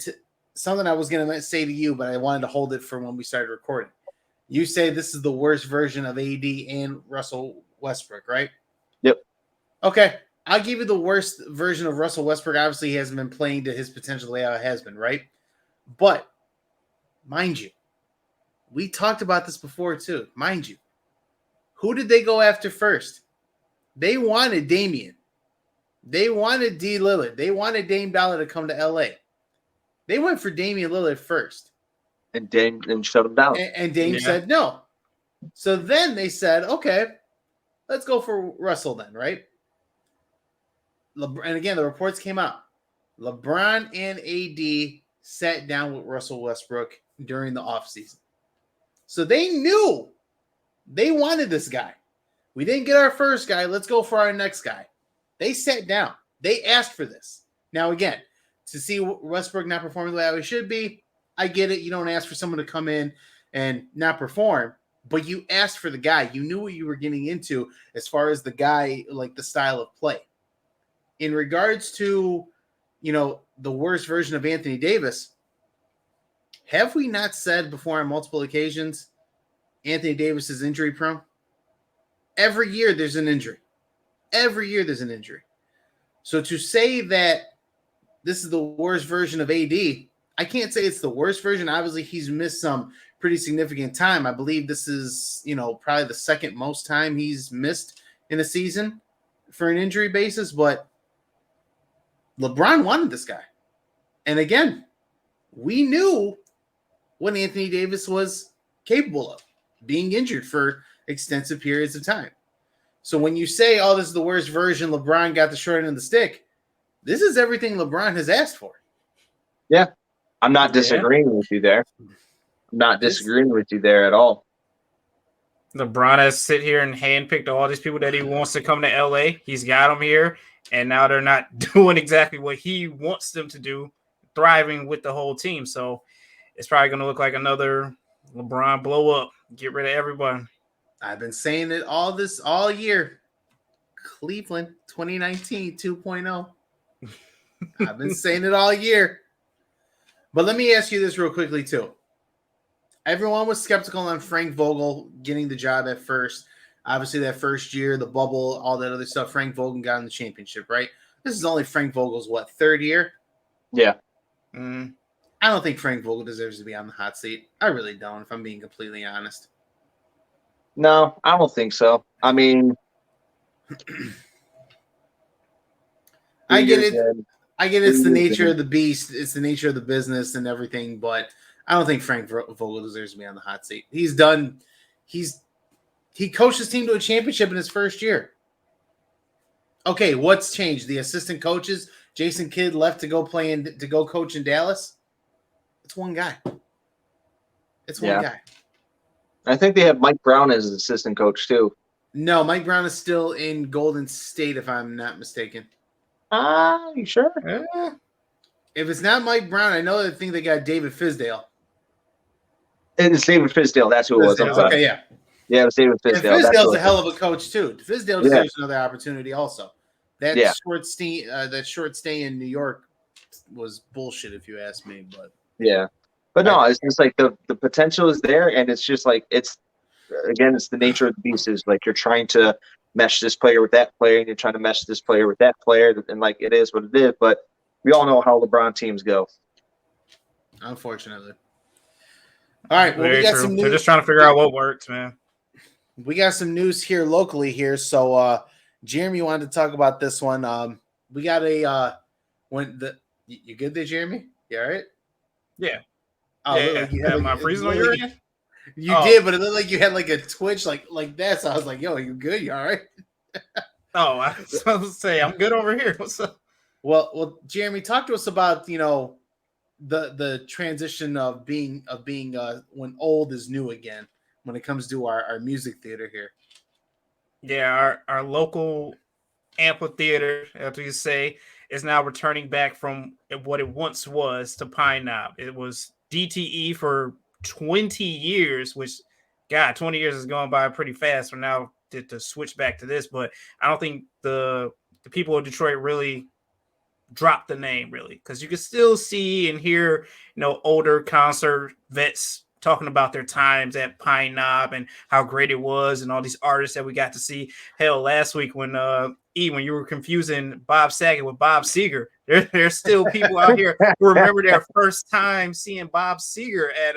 something I was going to say to you, but I wanted to hold it for when we started recording. You say this is the worst version of AD and Russell Westbrook, right? Yep. Okay. I'll give you the worst version of Russell Westbrook. Obviously, he hasn't been playing to his potential the way it has been, right? But mind you, we talked about this before too. Mind you, who did they go after first? They wanted Damian. They wanted D. Lillard. They wanted Dame Dollar to come to LA. They went for Damian Lillard first. And Dame shut him down. And Dame said no. So then they said, okay, let's go for Russell then, right? And again, the reports came out. LeBron and AD sat down with Russell Westbrook during the offseason. So they knew they wanted this guy. We didn't get our first guy. Let's go for our next guy. They sat down. They asked for this. Now, again, to see Westbrook not performing the way he should be, I get it. You don't ask for someone to come in and not perform, but you asked for the guy. You knew what you were getting into as far as the guy, like the style of play. In regards to, the worst version of Anthony Davis, have we not said before on multiple occasions, Anthony Davis is injury prone? Every year there's an injury. Every year there's an injury. So to say that this is the worst version of AD, I can't say it's the worst version. Obviously, he's missed some pretty significant time. I believe this is, probably the second most time he's missed in a season for an injury basis. But LeBron wanted this guy. And again, we knew what Anthony Davis was capable of, being injured for extensive periods of time. So when you say, oh, this is the worst version, LeBron got the short end of the stick, this is everything LeBron has asked for. Yeah. I'm not disagreeing with you there. I'm not disagreeing with you there at all. LeBron has sit here and handpicked all these people that he wants to come to LA. He's got them here, and now they're not doing exactly what he wants them to do, thriving with the whole team. So it's probably going to look like another LeBron blow up, get rid of everyone. I've been saying it all year. Cleveland 2019 2.0. I've been saying it all year. But let me ask you this real quickly too. Everyone was skeptical on Frank Vogel getting the job at first. Obviously, that first year, the bubble, all that other stuff, Frank Vogel got in the championship, right? This is only Frank Vogel's, third year? Yeah. I don't think Frank Vogel deserves to be on the hot seat. I really don't, if I'm being completely honest. No, I don't think so. I mean, I get it. It's the nature of the beast. It's the nature of the business and everything, but I don't think Frank Vogel deserves to be on the hot seat. He coached his team to a championship in his first year. Okay, what's changed? The assistant coaches, Jason Kidd left to go coach in Dallas. It's one guy. It's one guy. I think they have Mike Brown as assistant coach too. No, Mike Brown is still in Golden State, if I'm not mistaken. You sure? If it's not Mike Brown, I know they got David Fizdale. It's David Fizdale. That's who it was. Okay, yeah. Yeah, it was David Fizdale. And Fizdale's a hell of a coach too. Fizdale deserves another opportunity also. That short stay in New York was bullshit, if you ask me. But but no, it's just like the potential is there, and it's just like it's the nature of the beast. Is like you're trying to mesh this player with that player, and you're trying to mesh this player with that player, and like it is what it is. But we all know how LeBron teams go. Unfortunately. All right, well, we got some news. They're just trying to figure out what works, man. We got some news here locally here. So Jeremy wanted to talk about this one. We got you good there, Jeremy? You all right? Yeah. Oh, yeah. You had Am I freezing on your end? You did, but it looked like you had like a twitch like that. So I was like, yo, you good? You all right? I was supposed to say I'm good over here. What's up? Well, Jeremy, talk to us about, the transition of being when old is new again when it comes to our music theater here. Yeah, our local amphitheater, as you say, is now returning back from what it once was to Pine Knob. It was DTE for 20 years, which, God, 20 years is going by pretty fast from now to switch back to this. But I don't think the people of Detroit really dropped the name, really, because you can still see and hear, older concert vets talking about their times at Pine Knob and how great it was and all these artists that we got to see. Hell, last week when when you were confusing Bob Saget with Bob Seger, there's still people out here who remember their first time seeing Bob Seger at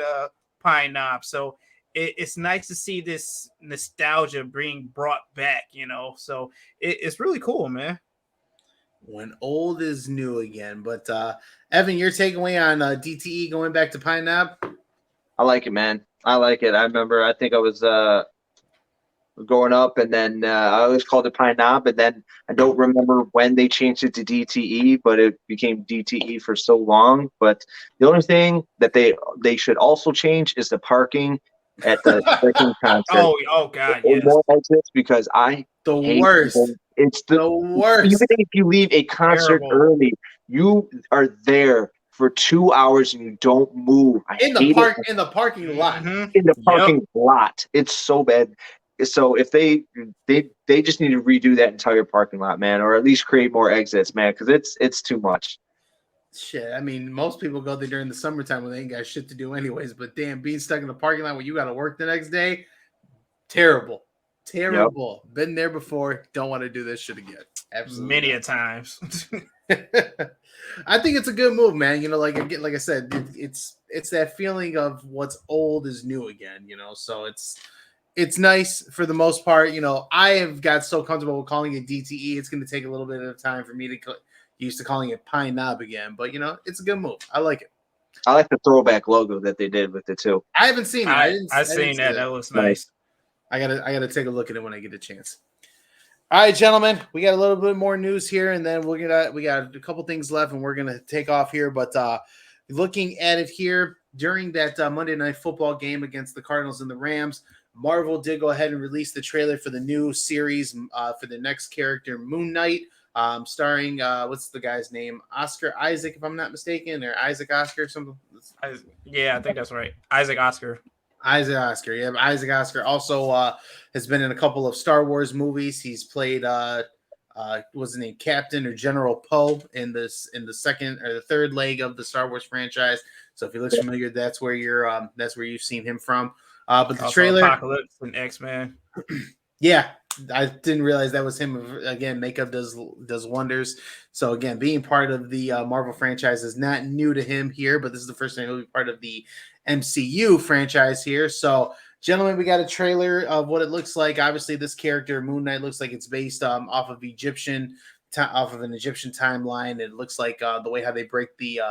Pine Knob. So it's nice to see this nostalgia being brought back, So it's really cool, man. When old is new again. But Evan, your takeaway on DTE going back to Pine Knob? I like it, man. I like it. I think I was growing up, and then I always called it Pine Knob, and then I don't remember when they changed it to DTE, but it became DTE for so long. But the only thing that they should also change is the parking at the second concert. Oh God, yes. More exits, because I the hate worst. Them. It's the worst. Even if you leave a concert early, you are there for 2 hours and you don't move. In the parking lot. Mm-hmm. In the parking lot. It's so bad. So if they just need to redo that entire parking lot, man, or at least create more exits, man, because it's too much. Shit, I mean, most people go there during the summertime when they ain't got shit to do anyways. But damn, being stuck in the parking lot when you got to work the next day, terrible. Yep. Been there before. Don't want to do this shit again. Absolutely. Many a times. I think it's a good move, man. Like I said, it's that feeling of what's old is new again. So it's nice for the most part. I have got so comfortable with calling it DTE. It's going to take a little bit of time for me to get used to calling it Pine Knob again. But it's a good move. I like it. I like the throwback logo that they did with it too. I haven't seen it. I've seen that. That looks nice. I gotta take a look at it when I get a chance. All right, gentlemen, we got a little bit more news here, and then we got a couple things left, and we're gonna take off here. But looking at it here during that Monday Night Football game against the Cardinals and the Rams, Marvel did go ahead and release the trailer for the new series for the next character, Moon Knight, starring what's the guy's name? Oscar Isaac, if I'm not mistaken, or Isaac Oscar or something. Yeah, I think that's right. Isaac Oscar. Isaac Oscar, yeah. Isaac Oscar also has been in a couple of Star Wars movies. He's played was his name Captain or General Poe in the second or the third leg of the Star Wars franchise. So if he looks familiar, that's where you've seen him from. But the also trailer, Apocalypse and X-Men. Yeah, I didn't realize that was him. Again, makeup does wonders. So again, being part of the Marvel franchise is not new to him here, but this is the first time he'll be part of the MCU franchise here. So, gentlemen, we got a trailer of what it looks like. Obviously, this character, Moon Knight, looks like it's based off of an Egyptian timeline. It looks like the way how they break the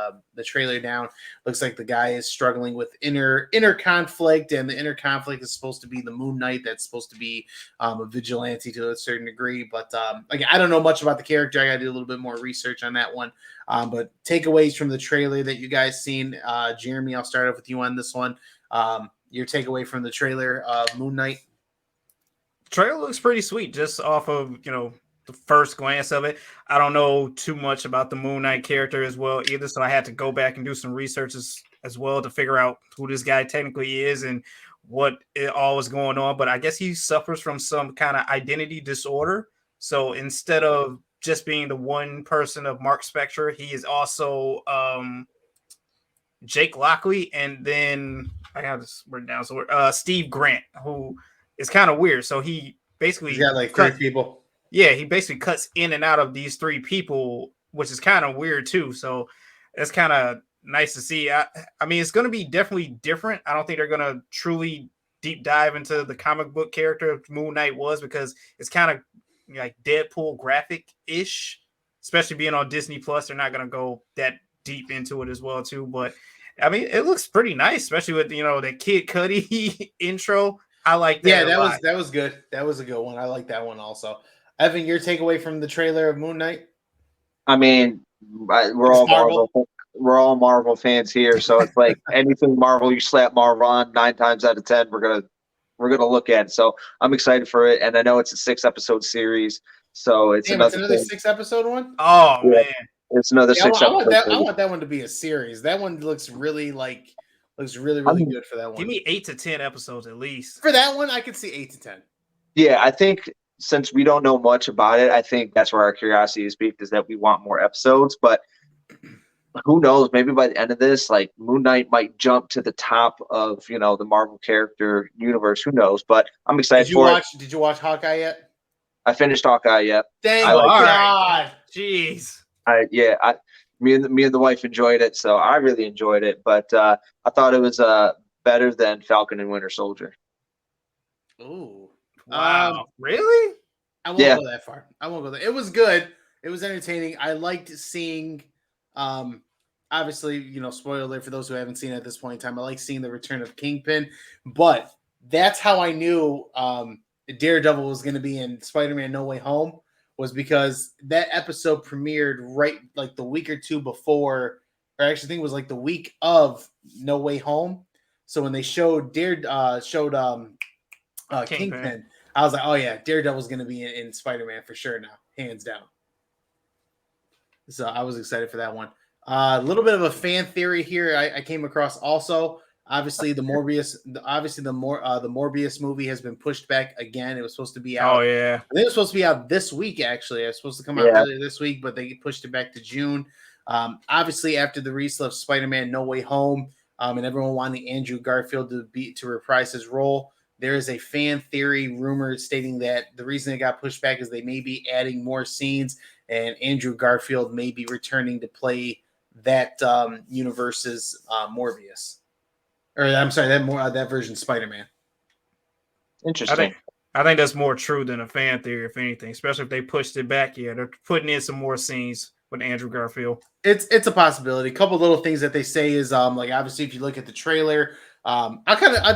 trailer down looks like the guy is struggling with inner conflict, and the inner conflict is supposed to be the Moon Knight. That's supposed to be a vigilante to a certain degree. But again, I don't know much about the character. I got to do a little bit more research on that one. But takeaways from the trailer that you guys seen, Jeremy, I'll start off with you on this one. Your takeaway from the trailer of Moon Knight. Trailer looks pretty sweet, just off of the first glance of it. I don't know too much about the Moon Knight character as well either, so I had to go back and do some research as well to figure out who this guy technically is and what all is going on. But I guess he suffers from some kind of identity disorder. So instead of just being the one person of Mark Spector, he is also Jake Lockley, and then I have this written down. So Steve Grant, who is kind of weird. So he basically he's got like 3 people. Yeah, he basically cuts in and out of these 3 people, which is kind of weird too. So it's kind of nice to see. I mean, it's going to be definitely different. I don't think they're going to truly deep dive into the comic book character Moon Knight was, because it's kind of like Deadpool graphic-ish, especially being on Disney Plus. They're not going to go that deep into it as well too. But I mean, it looks pretty nice, especially with the Kid Cudi intro. I like that. Yeah, that was good. That was a good one. I like that one also. Evan, your takeaway from the trailer of Moon Knight? I mean, we're all Marvel. we're all Marvel fans here, so it's like anything Marvel, you slap Marvel on 9 times out of 10, we're gonna look at it. So I'm excited for it, and I know it's a 6-episode series, so it's Damn, it's another another thing. 6-episode one. Oh Yeah. man, It's another Yeah, I 6 want that. I episodes. want that one to be a series. That one looks really I mean, good for that one. give me 8 to 10 episodes at least. For that one, I could see 8 to 10. Yeah, I think since we don't know much about it, I think that's where our curiosity is peaked, is that we want more episodes. But who knows? Maybe by the end of this, like Moon Knight might jump to the top of the Marvel character universe. Who knows? But I'm excited for it. Did you watch Hawkeye yet? I finished Hawkeye. Yep. Thank all right. God. Jeez. Me and the wife enjoyed it, so I really enjoyed it. But I thought it was better than Falcon and Winter Soldier. Ooh. Wow. Really? I won't go that far. I won't go there. It was good. It was entertaining. I liked seeing, obviously, spoiler alert for those who haven't seen it at this point in time. I like seeing the return of Kingpin, but that's how I knew Daredevil was going to be in Spider-Man No Way Home, was because that episode premiered right like the week or two before, or actually I think it was like the week of No Way Home. So when they showed Kingpin, I was like, oh yeah, Daredevil's going to be in Spider-Man for sure now, hands down. So I was excited for that one. A little bit of a fan theory here I came across also. Obviously, the Morbius movie has been pushed back again. It was supposed to be out. Oh yeah, I think it was supposed to be out this week. Actually, it was supposed to come out earlier this week, but they pushed it back to June. Obviously, after the release of Spider-Man: No Way Home, and everyone wanting Andrew Garfield to reprise his role, there is a fan theory rumor stating that the reason it got pushed back is they may be adding more scenes, and Andrew Garfield may be returning to play that universe's Morbius. Or I'm sorry, that version Spider-Man. Interesting. I think that's more true than a fan theory, if anything. Especially if they pushed it back. Yeah, they're putting in some more scenes with Andrew Garfield. It's a possibility. A couple little things that they say is like obviously if you look at the trailer, I'll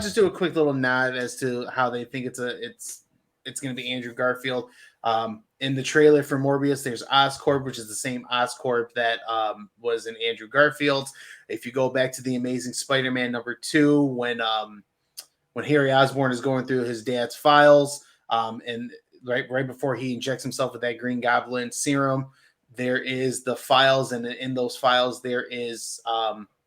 just do a quick little nod as to how they think it's going to be Andrew Garfield. In the trailer for Morbius, there's Oscorp, which is the same Oscorp that was in Andrew Garfield. If you go back to the Amazing Spider-Man #2, when Harry Osborn is going through his dad's files, and right before he injects himself with that Green Goblin serum, there is the files, and in those files there is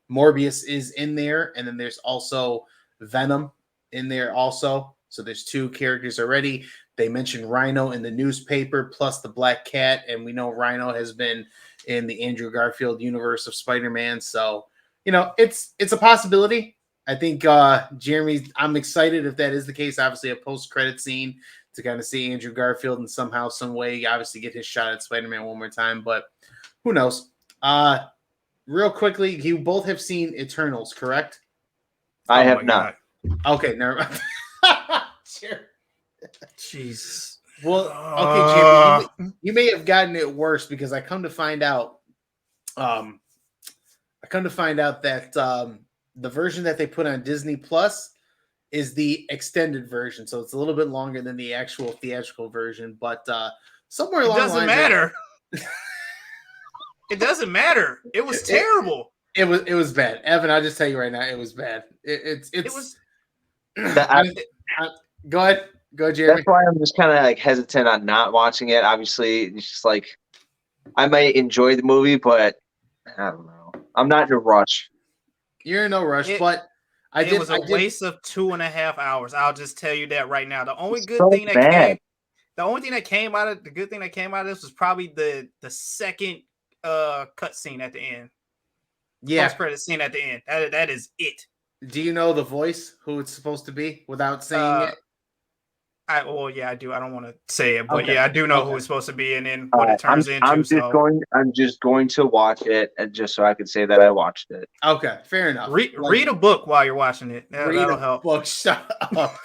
Morbius is in there, and then there's also Venom in there also. So there's 2 characters already. They mentioned Rhino in the newspaper, plus the Black Cat, and we know Rhino has been in the Andrew Garfield universe of Spider-Man. So, it's a possibility. I think Jeremy, I'm excited if that is the case. Obviously, a post-credit scene to kind of see Andrew Garfield in somehow, some way, obviously get his shot at Spider-Man one more time. But who knows? Real quickly, you both have seen Eternals, correct? I have not. Okay, never mind. Sure. Jesus. Well, okay, Jimmy, you may have gotten it worse because I come to find out that the version that they put on Disney Plus is the extended version, so it's a little bit longer than the actual theatrical version. But somewhere along the line, it doesn't matter. It doesn't matter. It was terrible. It was bad, Evan. I'll just tell you right now, it was bad. It was. Go ahead, Jeremy. That's why I'm just kind of like hesitant on not watching it. Obviously, it's just like I might enjoy the movie, but I don't know. I'm not in a rush. You're in no rush, but it was a waste of 2.5 hours. I'll just tell you that right now. The only good thing that came out of this was probably the second cut scene at the end. Yeah, post-credit scene at the end. That is it. Do you know the voice who it's supposed to be without saying it? I do. I don't want to say it, but I do know who it's supposed to be and then what it turns into. I'm just going to watch it, and just so I can say that I watched it. Okay, fair enough. Read a book while you're watching it. That'll help. Book. Shut up.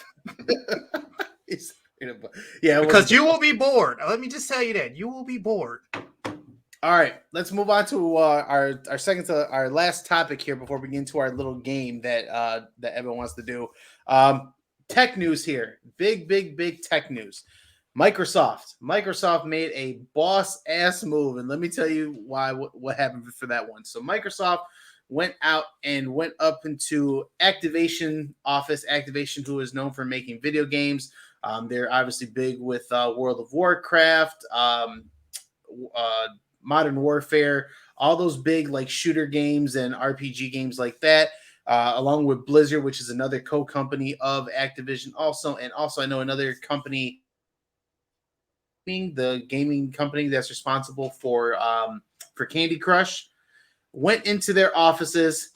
Yeah, because you will be bored. Let me just tell you that you will be bored. All right, let's move on to our last topic here before we get into our little game that Evan wants to do. Tech news here. Big tech news. Microsoft made a boss ass move, and let me tell you why. What happened for that one? So Microsoft went out and went up into Activation office. Activation, who is known for making video games. They're obviously big with World of Warcraft, Modern Warfare, all those big like shooter games and RPG games like that. Along with Blizzard, which is another co-company of Activision, also I know another company, the gaming company that's responsible for Candy Crush, went into their offices,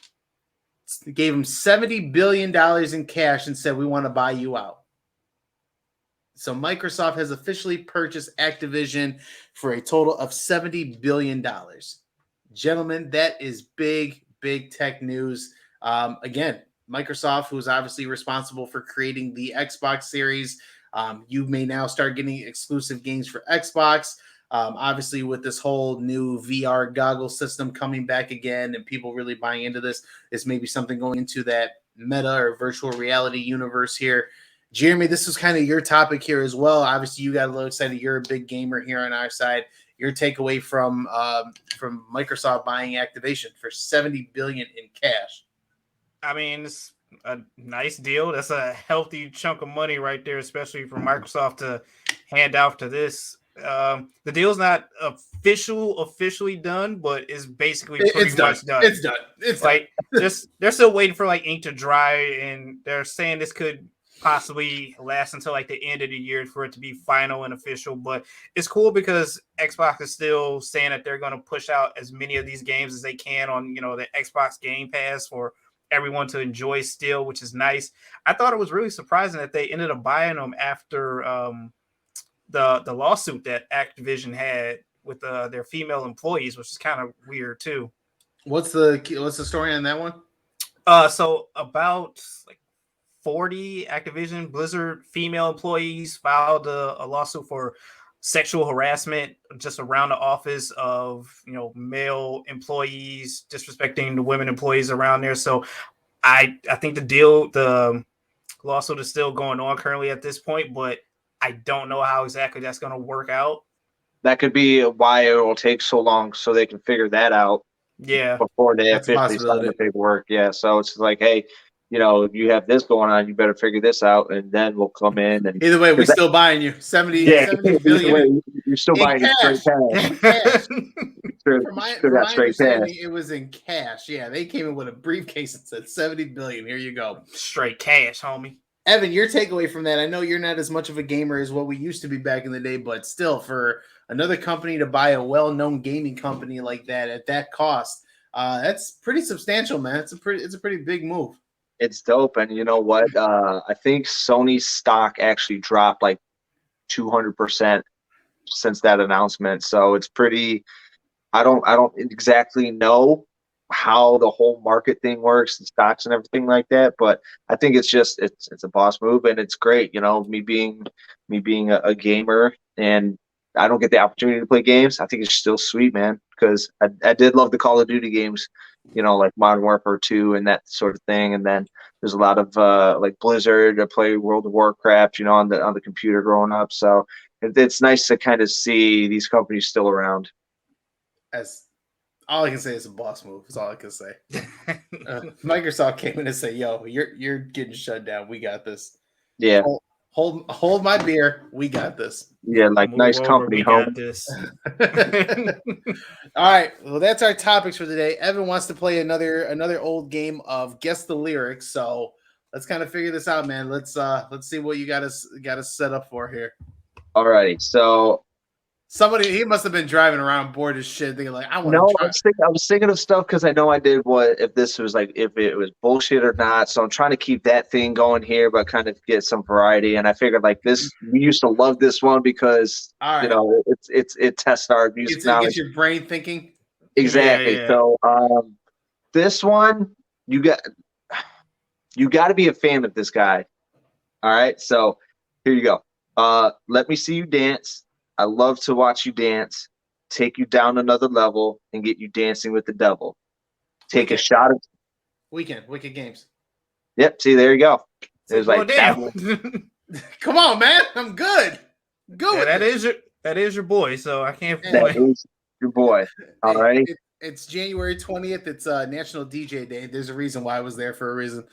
gave them $70 billion in cash, and said, "We want to buy you out." So Microsoft has officially purchased Activision for a total of $70 billion. Gentlemen, that is big, big tech news. Again, Microsoft, who's obviously responsible for creating the Xbox series, you may now start getting exclusive games for Xbox. Obviously, with this whole new VR goggle system coming back again and people really buying into this, is maybe something going into that meta or virtual reality universe here. Jeremy, this is kind of your topic here as well. Obviously, you got a little excited. You're a big gamer here on our side. Your takeaway from Microsoft buying Activation for $70 billion in cash. I mean, it's a nice deal. That's a healthy chunk of money right there, especially for Microsoft to hand out to this. The deal's not officially done, but it's basically pretty much done. It's done. It's like done. They're still waiting for like ink to dry, and they're saying this could possibly last until like the end of the year for it to be final and official. But it's cool because Xbox is still saying that they're going to push out as many of these games as they can on, the Xbox Game Pass for everyone to enjoy still, which is nice. I thought it was really surprising that they ended up buying them after the lawsuit that Activision had with their female employees, which is kind of weird too. What's the story on that one? So about like 40 Activision Blizzard female employees filed a lawsuit for sexual harassment just around the office of male employees, disrespecting the women employees around there. So I think the lawsuit is still going on currently at this point, but I don't know how exactly that's going to work out. That could be why it will take so long, so they can figure that out. Yeah, before they officially sign the paperwork. Yeah, so it's like, hey, you have this going on, you better figure this out, and then we'll come in. And either way, we're still buying you 70 billion. Way, you're still buying cash. Straight cash. For my understanding, it was in cash. Yeah, they came in with a briefcase that said 70 billion. Here you go, straight cash, homie. Evan, your takeaway from that? I know you're not as much of a gamer as what we used to be back in the day, but still, for another company to buy a well-known gaming company like that at that cost, that's pretty substantial, man. It's a pretty big move. It's dope. And you know what? I think Sony's stock actually dropped like 200% since that announcement. So it's pretty. I don't exactly know how the whole market thing works, the stocks and everything like that, but I think it's a boss move, and it's great. Me being a gamer, and I don't get the opportunity to play games. I think it's still sweet, man, because I did love the Call of Duty games, like Modern Warfare 2 and that sort of thing. And then there's a lot of like Blizzard. I play World of Warcraft, on the computer growing up. So it's nice to kind of see these companies still around. As all I can say is a boss move. Is all I can say. Microsoft came in and said, "Yo, you're getting shut down. We got this." Yeah. Hold my beer. We got this. Yeah, like nice company, home. This. All right. Well, that's our topics for today. Evan wants to play another old game of guess the lyrics. So let's kind of figure this out, man. Let's see what you got us set up for here. All righty. So he must have been driving around bored as shit, thinking like, I was thinking of stuff because I know I did if it was bullshit or not. So I'm trying to keep that thing going here, but kind of get some variety. And I figured like this, we used to love this one because it tests our music knowledge. Gets your brain thinking. Exactly. Yeah. So this one you got to be a fan of this guy. All right. So here you go. Let me see you dance. I love to watch you dance, take you down another level, and get you dancing with the devil. Take a shot of Wicked Games. Yep. See, there you go. It was like, come on, man. I'm good. Go with that is your boy, so I can't That complain. is your boy. All right. It's January 20th. It's National DJ Day. There's a reason why I was there for a reason.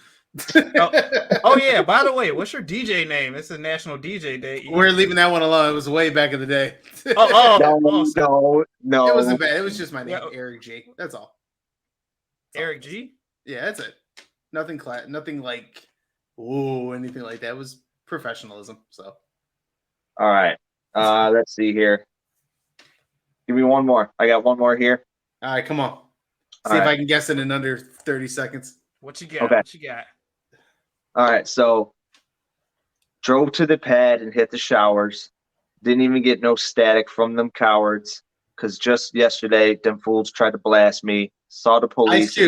Oh yeah. By the way, what's your DJ name? It's a National DJ Day. We're leaving that one alone. It was way back in the day. No. It wasn't bad. It was just my name, Eric G. That's all. Eric G. Yeah, that's it. Nothing like anything like that. It was professionalism. So. All right. Let's see here. Give me one more. I got one more here. All right, come on. See if I can guess it in under 30 seconds. What you got? Okay. What you got? All right. So drove to the pad and hit the showers. Didn't even get no static from them cowards. Because just yesterday, them fools tried to blast me. Saw the police. There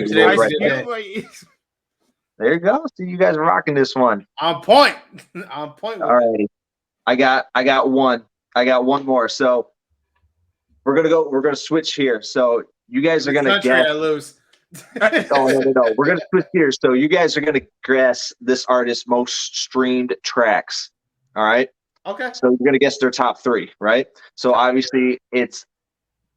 you go. See, you guys are rocking this one. On point. On point. All right. I got one. I got one more. So we're gonna switch here. So you guys are gonna guess. I lose. No. We're gonna switch here. So you guys are gonna guess this artist's most streamed tracks. All right. Okay. So you're gonna guess their top 3, right? So obviously it's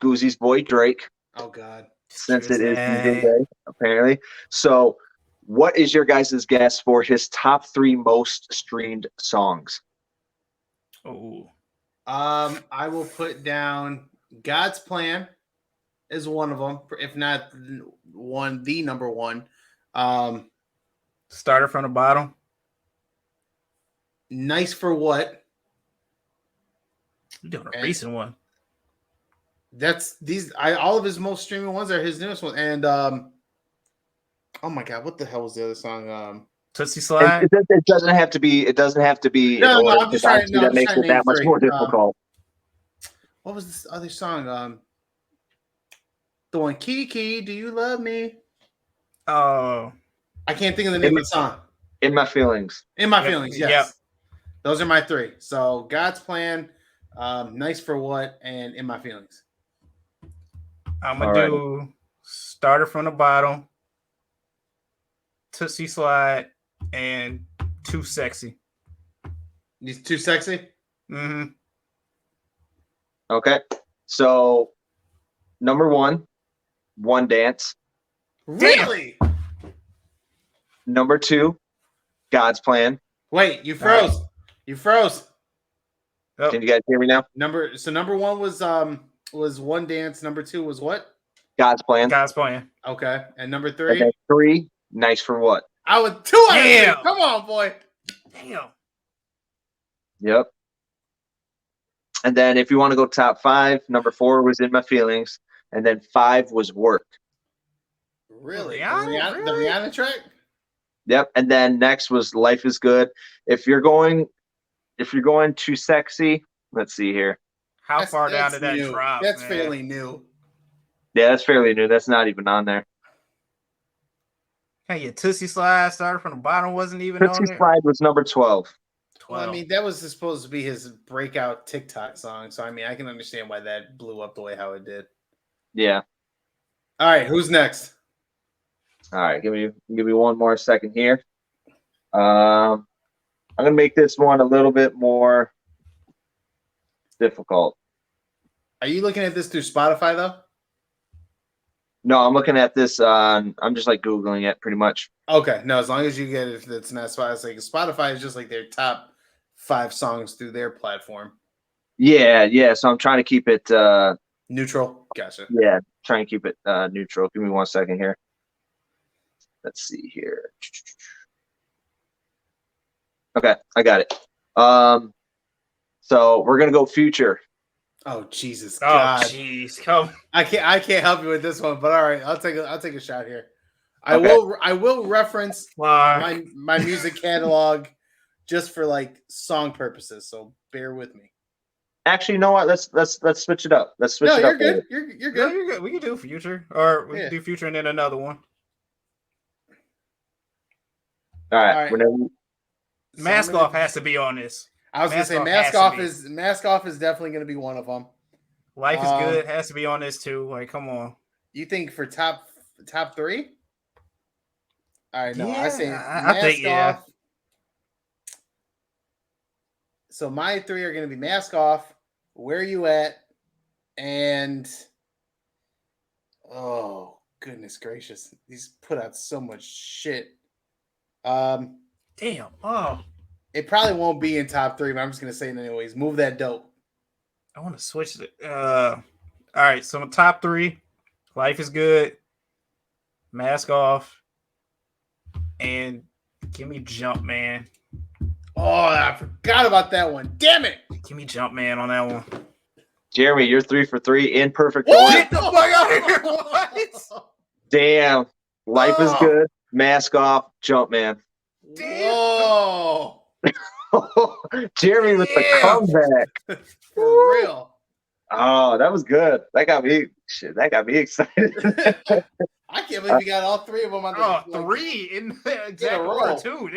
Goozy's boy Drake. Oh God. Since it is DJ Day, apparently. So what is your guys' guess for his top 3 most streamed songs? Oh. I will put down God's Plan is one of them, if not the number one. Started from the bottom. Nice for What? You're doing a recent one. That's all of his most streaming ones are his newest one. And oh my God, what the hell was the other song? Tootsie Slide. It doesn't have to be. It doesn't have to be. No, I'm just trying. No, that makes it that much more difficult. What was this other song? The one, Kiki, do you love me? Oh, I can't think of the name of the song. In My Feelings. In My Feelings, yes. Yep. Those are my 3. So God's Plan, Nice for What, and In My Feelings. I'm gonna do Started from the Bottom, Tootsie Slide, and Too Sexy. These Too Sexy? Mm-hmm. Okay. So number 1, One Dance. Really? Number 2, God's Plan. Wait, you froze. You froze. Oh. Can you guys hear me now? Number 1 was One Dance. Number 2 was what? God's Plan. God's Plan. Okay. And number 3? Okay, 3, Nice for What? I was 2 out of 3. Damn. Come on, boy. Damn. Yep. And then if you want to go top 5, number 4 was In My Feelings, and then 5 was Work. Really? Rihanna? The Rihanna track? Yep. And then next was Life Is Good. If you're going Too Sexy, let's see here. How far down did that drop? That's fairly new. Yeah, that's fairly new. That's not even on there. Hey, your Tootsie Slide Started from the Bottom wasn't even Tootsie on there. Slide was number 12. Well, I mean, that was supposed to be his breakout TikTok song. So, I mean, I can understand why that blew up the way how it did. Yeah. All right. Who's next? All right. Give me one more second here. I'm going to make this one a little bit more difficult. Are you looking at this through Spotify, though? No, I'm looking at this. I'm just like Googling it pretty much. Okay. No, as long as you get it, it's not Spotify. Spotify is just like their top 5 songs through their platform. Yeah. So I'm trying to keep it neutral. Gotcha. Yeah, trying to keep it neutral. Give me one second here. Let's see here. Okay, I got it. So we're gonna go Future. Oh Jesus! God. Oh jeez, come. I can't help you with this one, but all right, I'll take a shot here. I will reference my music catalog just for like song purposes. So bear with me. Actually, you know what? Let's switch it up. Let's switch it up. Good. You're good. No, you're good. We can do Future, or we can do Future and then another one. All right. Whenever Mask Off has to be on this. I was gonna say Mask Off is definitely gonna be one of them. Life is Good has to be on this too. Like, come on. You think for top 3? All right, no, yeah, I say I think Off. So my three are going to be mask off, where you at, and oh goodness gracious, these put out so much shit. Damn. It probably won't be in top three, but I'm just going to say it anyways. Move that dope. I want to switch it. All right, so top three, life is good, mask off, and give me Jump Man. Oh, I forgot about that one. Damn it! Give me Jump Man on that one. Jeremy, you're 3 for 3 in perfect What? order. Get the fuck out of here! What? Damn. Life is good. Mask off. Jump man. Whoa! Jeremy with the comeback. For real. Oh, that was good. That got me excited. I can't believe you got all three of them on the Three in the exact order too.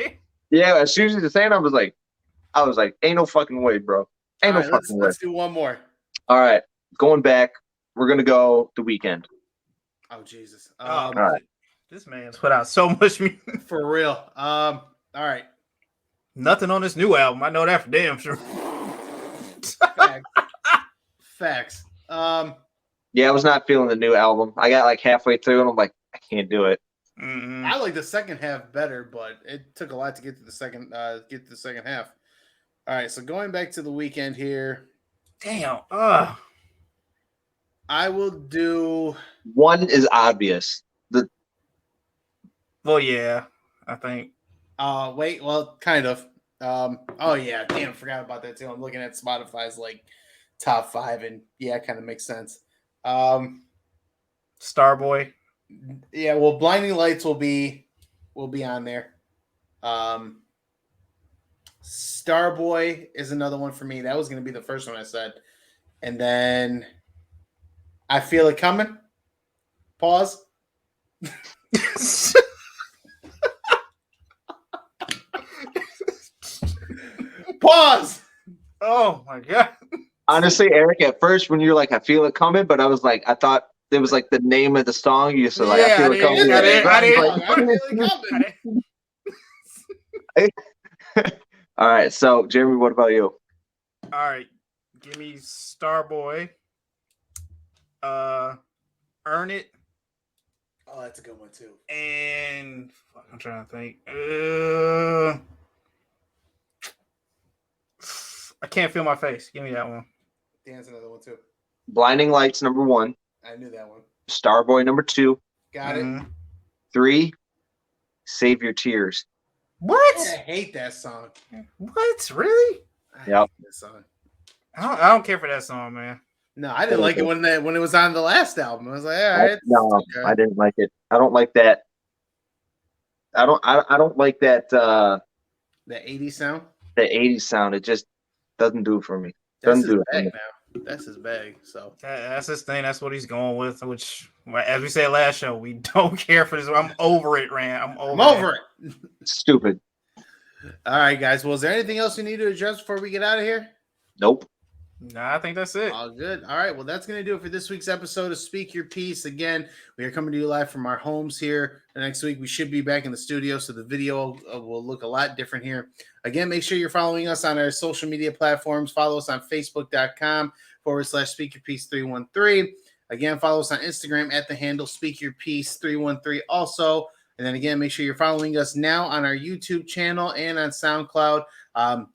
Yeah, as soon as you were saying, I was like, ain't no fucking way, bro. Ain't no fucking way. Let's do one more. All right, going back, we're gonna go The Weeknd. Oh Jesus! all right. This man's put out so much music. For real. All right. Nothing on this new album. I know that for damn sure. Facts. Yeah, I was not feeling the new album. I got like halfway through, and I'm like, I can't do it. Mm-mm. I like the second half better, but it took a lot to get to the second half. All right, so going back to The Weeknd here. Damn. I will do. One is obvious. Well, yeah, I think. Wait, well, kind of. Oh yeah, damn, forgot about that too. I'm looking at Spotify's like top 5, and yeah, it kind of makes sense. Starboy. Yeah, well, Blinding Lights will be on there. Starboy is another one for me. That was going to be the first one I said, and then I Feel It Coming. Pause. Pause. Oh my god. Honestly, Eric, at first when you're like, I feel it coming, but I was like, I thought it was like the name of the song. You said like, I feel it coming. All right, so Jeremy, what about you? All right, give me Starboy. Earn It. Oh, that's a good one too. And I'm trying to think. I Can't Feel My Face. Give me that one. Dan's another one too. Blinding Lights, number 1. I knew that one. Starboy, number 2. Got it. 3, Save Your Tears. What? I hate that song. What? Really? I hate Yep. that song. I don't care for that song, man. No, I didn't like it when it was on the last album. I was like, all right. No, okay. I didn't like it. I don't like that. I don't like that. The 80s sound. The 80s sound. It just doesn't do it for me. That's Doesn't do his it for me. bag now. That's his bag. So That's his thing. That's what he's going with. Which, as we said last show, we don't care for this. I'm over it, Rand. I'm over it. Stupid. All right, guys. Well, is there anything else we need to address before we get out of here? Nope. Nah, I think that's it. All good. All right. Well, that's going to do it for this week's episode of Speak Your Piece. Again, we are coming to you live from our homes here. The next week, we should be back in the studio, so the video will look a lot different here. Again, make sure you're following us on our social media platforms. Follow us on Facebook.com/Speak Your Piece 313. Again, follow us on Instagram at the handle Speak Your Piece 313 also. And then again, make sure you're following us now on our YouTube channel and on SoundCloud.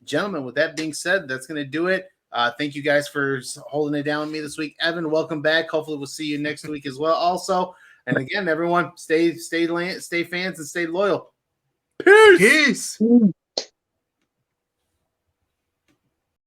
Gentlemen, with that being said, that's going to do it. Thank you guys for holding it down with me this week. Evan, welcome back. Hopefully we'll see you next week as well also. And again, everyone, stay fans and stay loyal. Peace.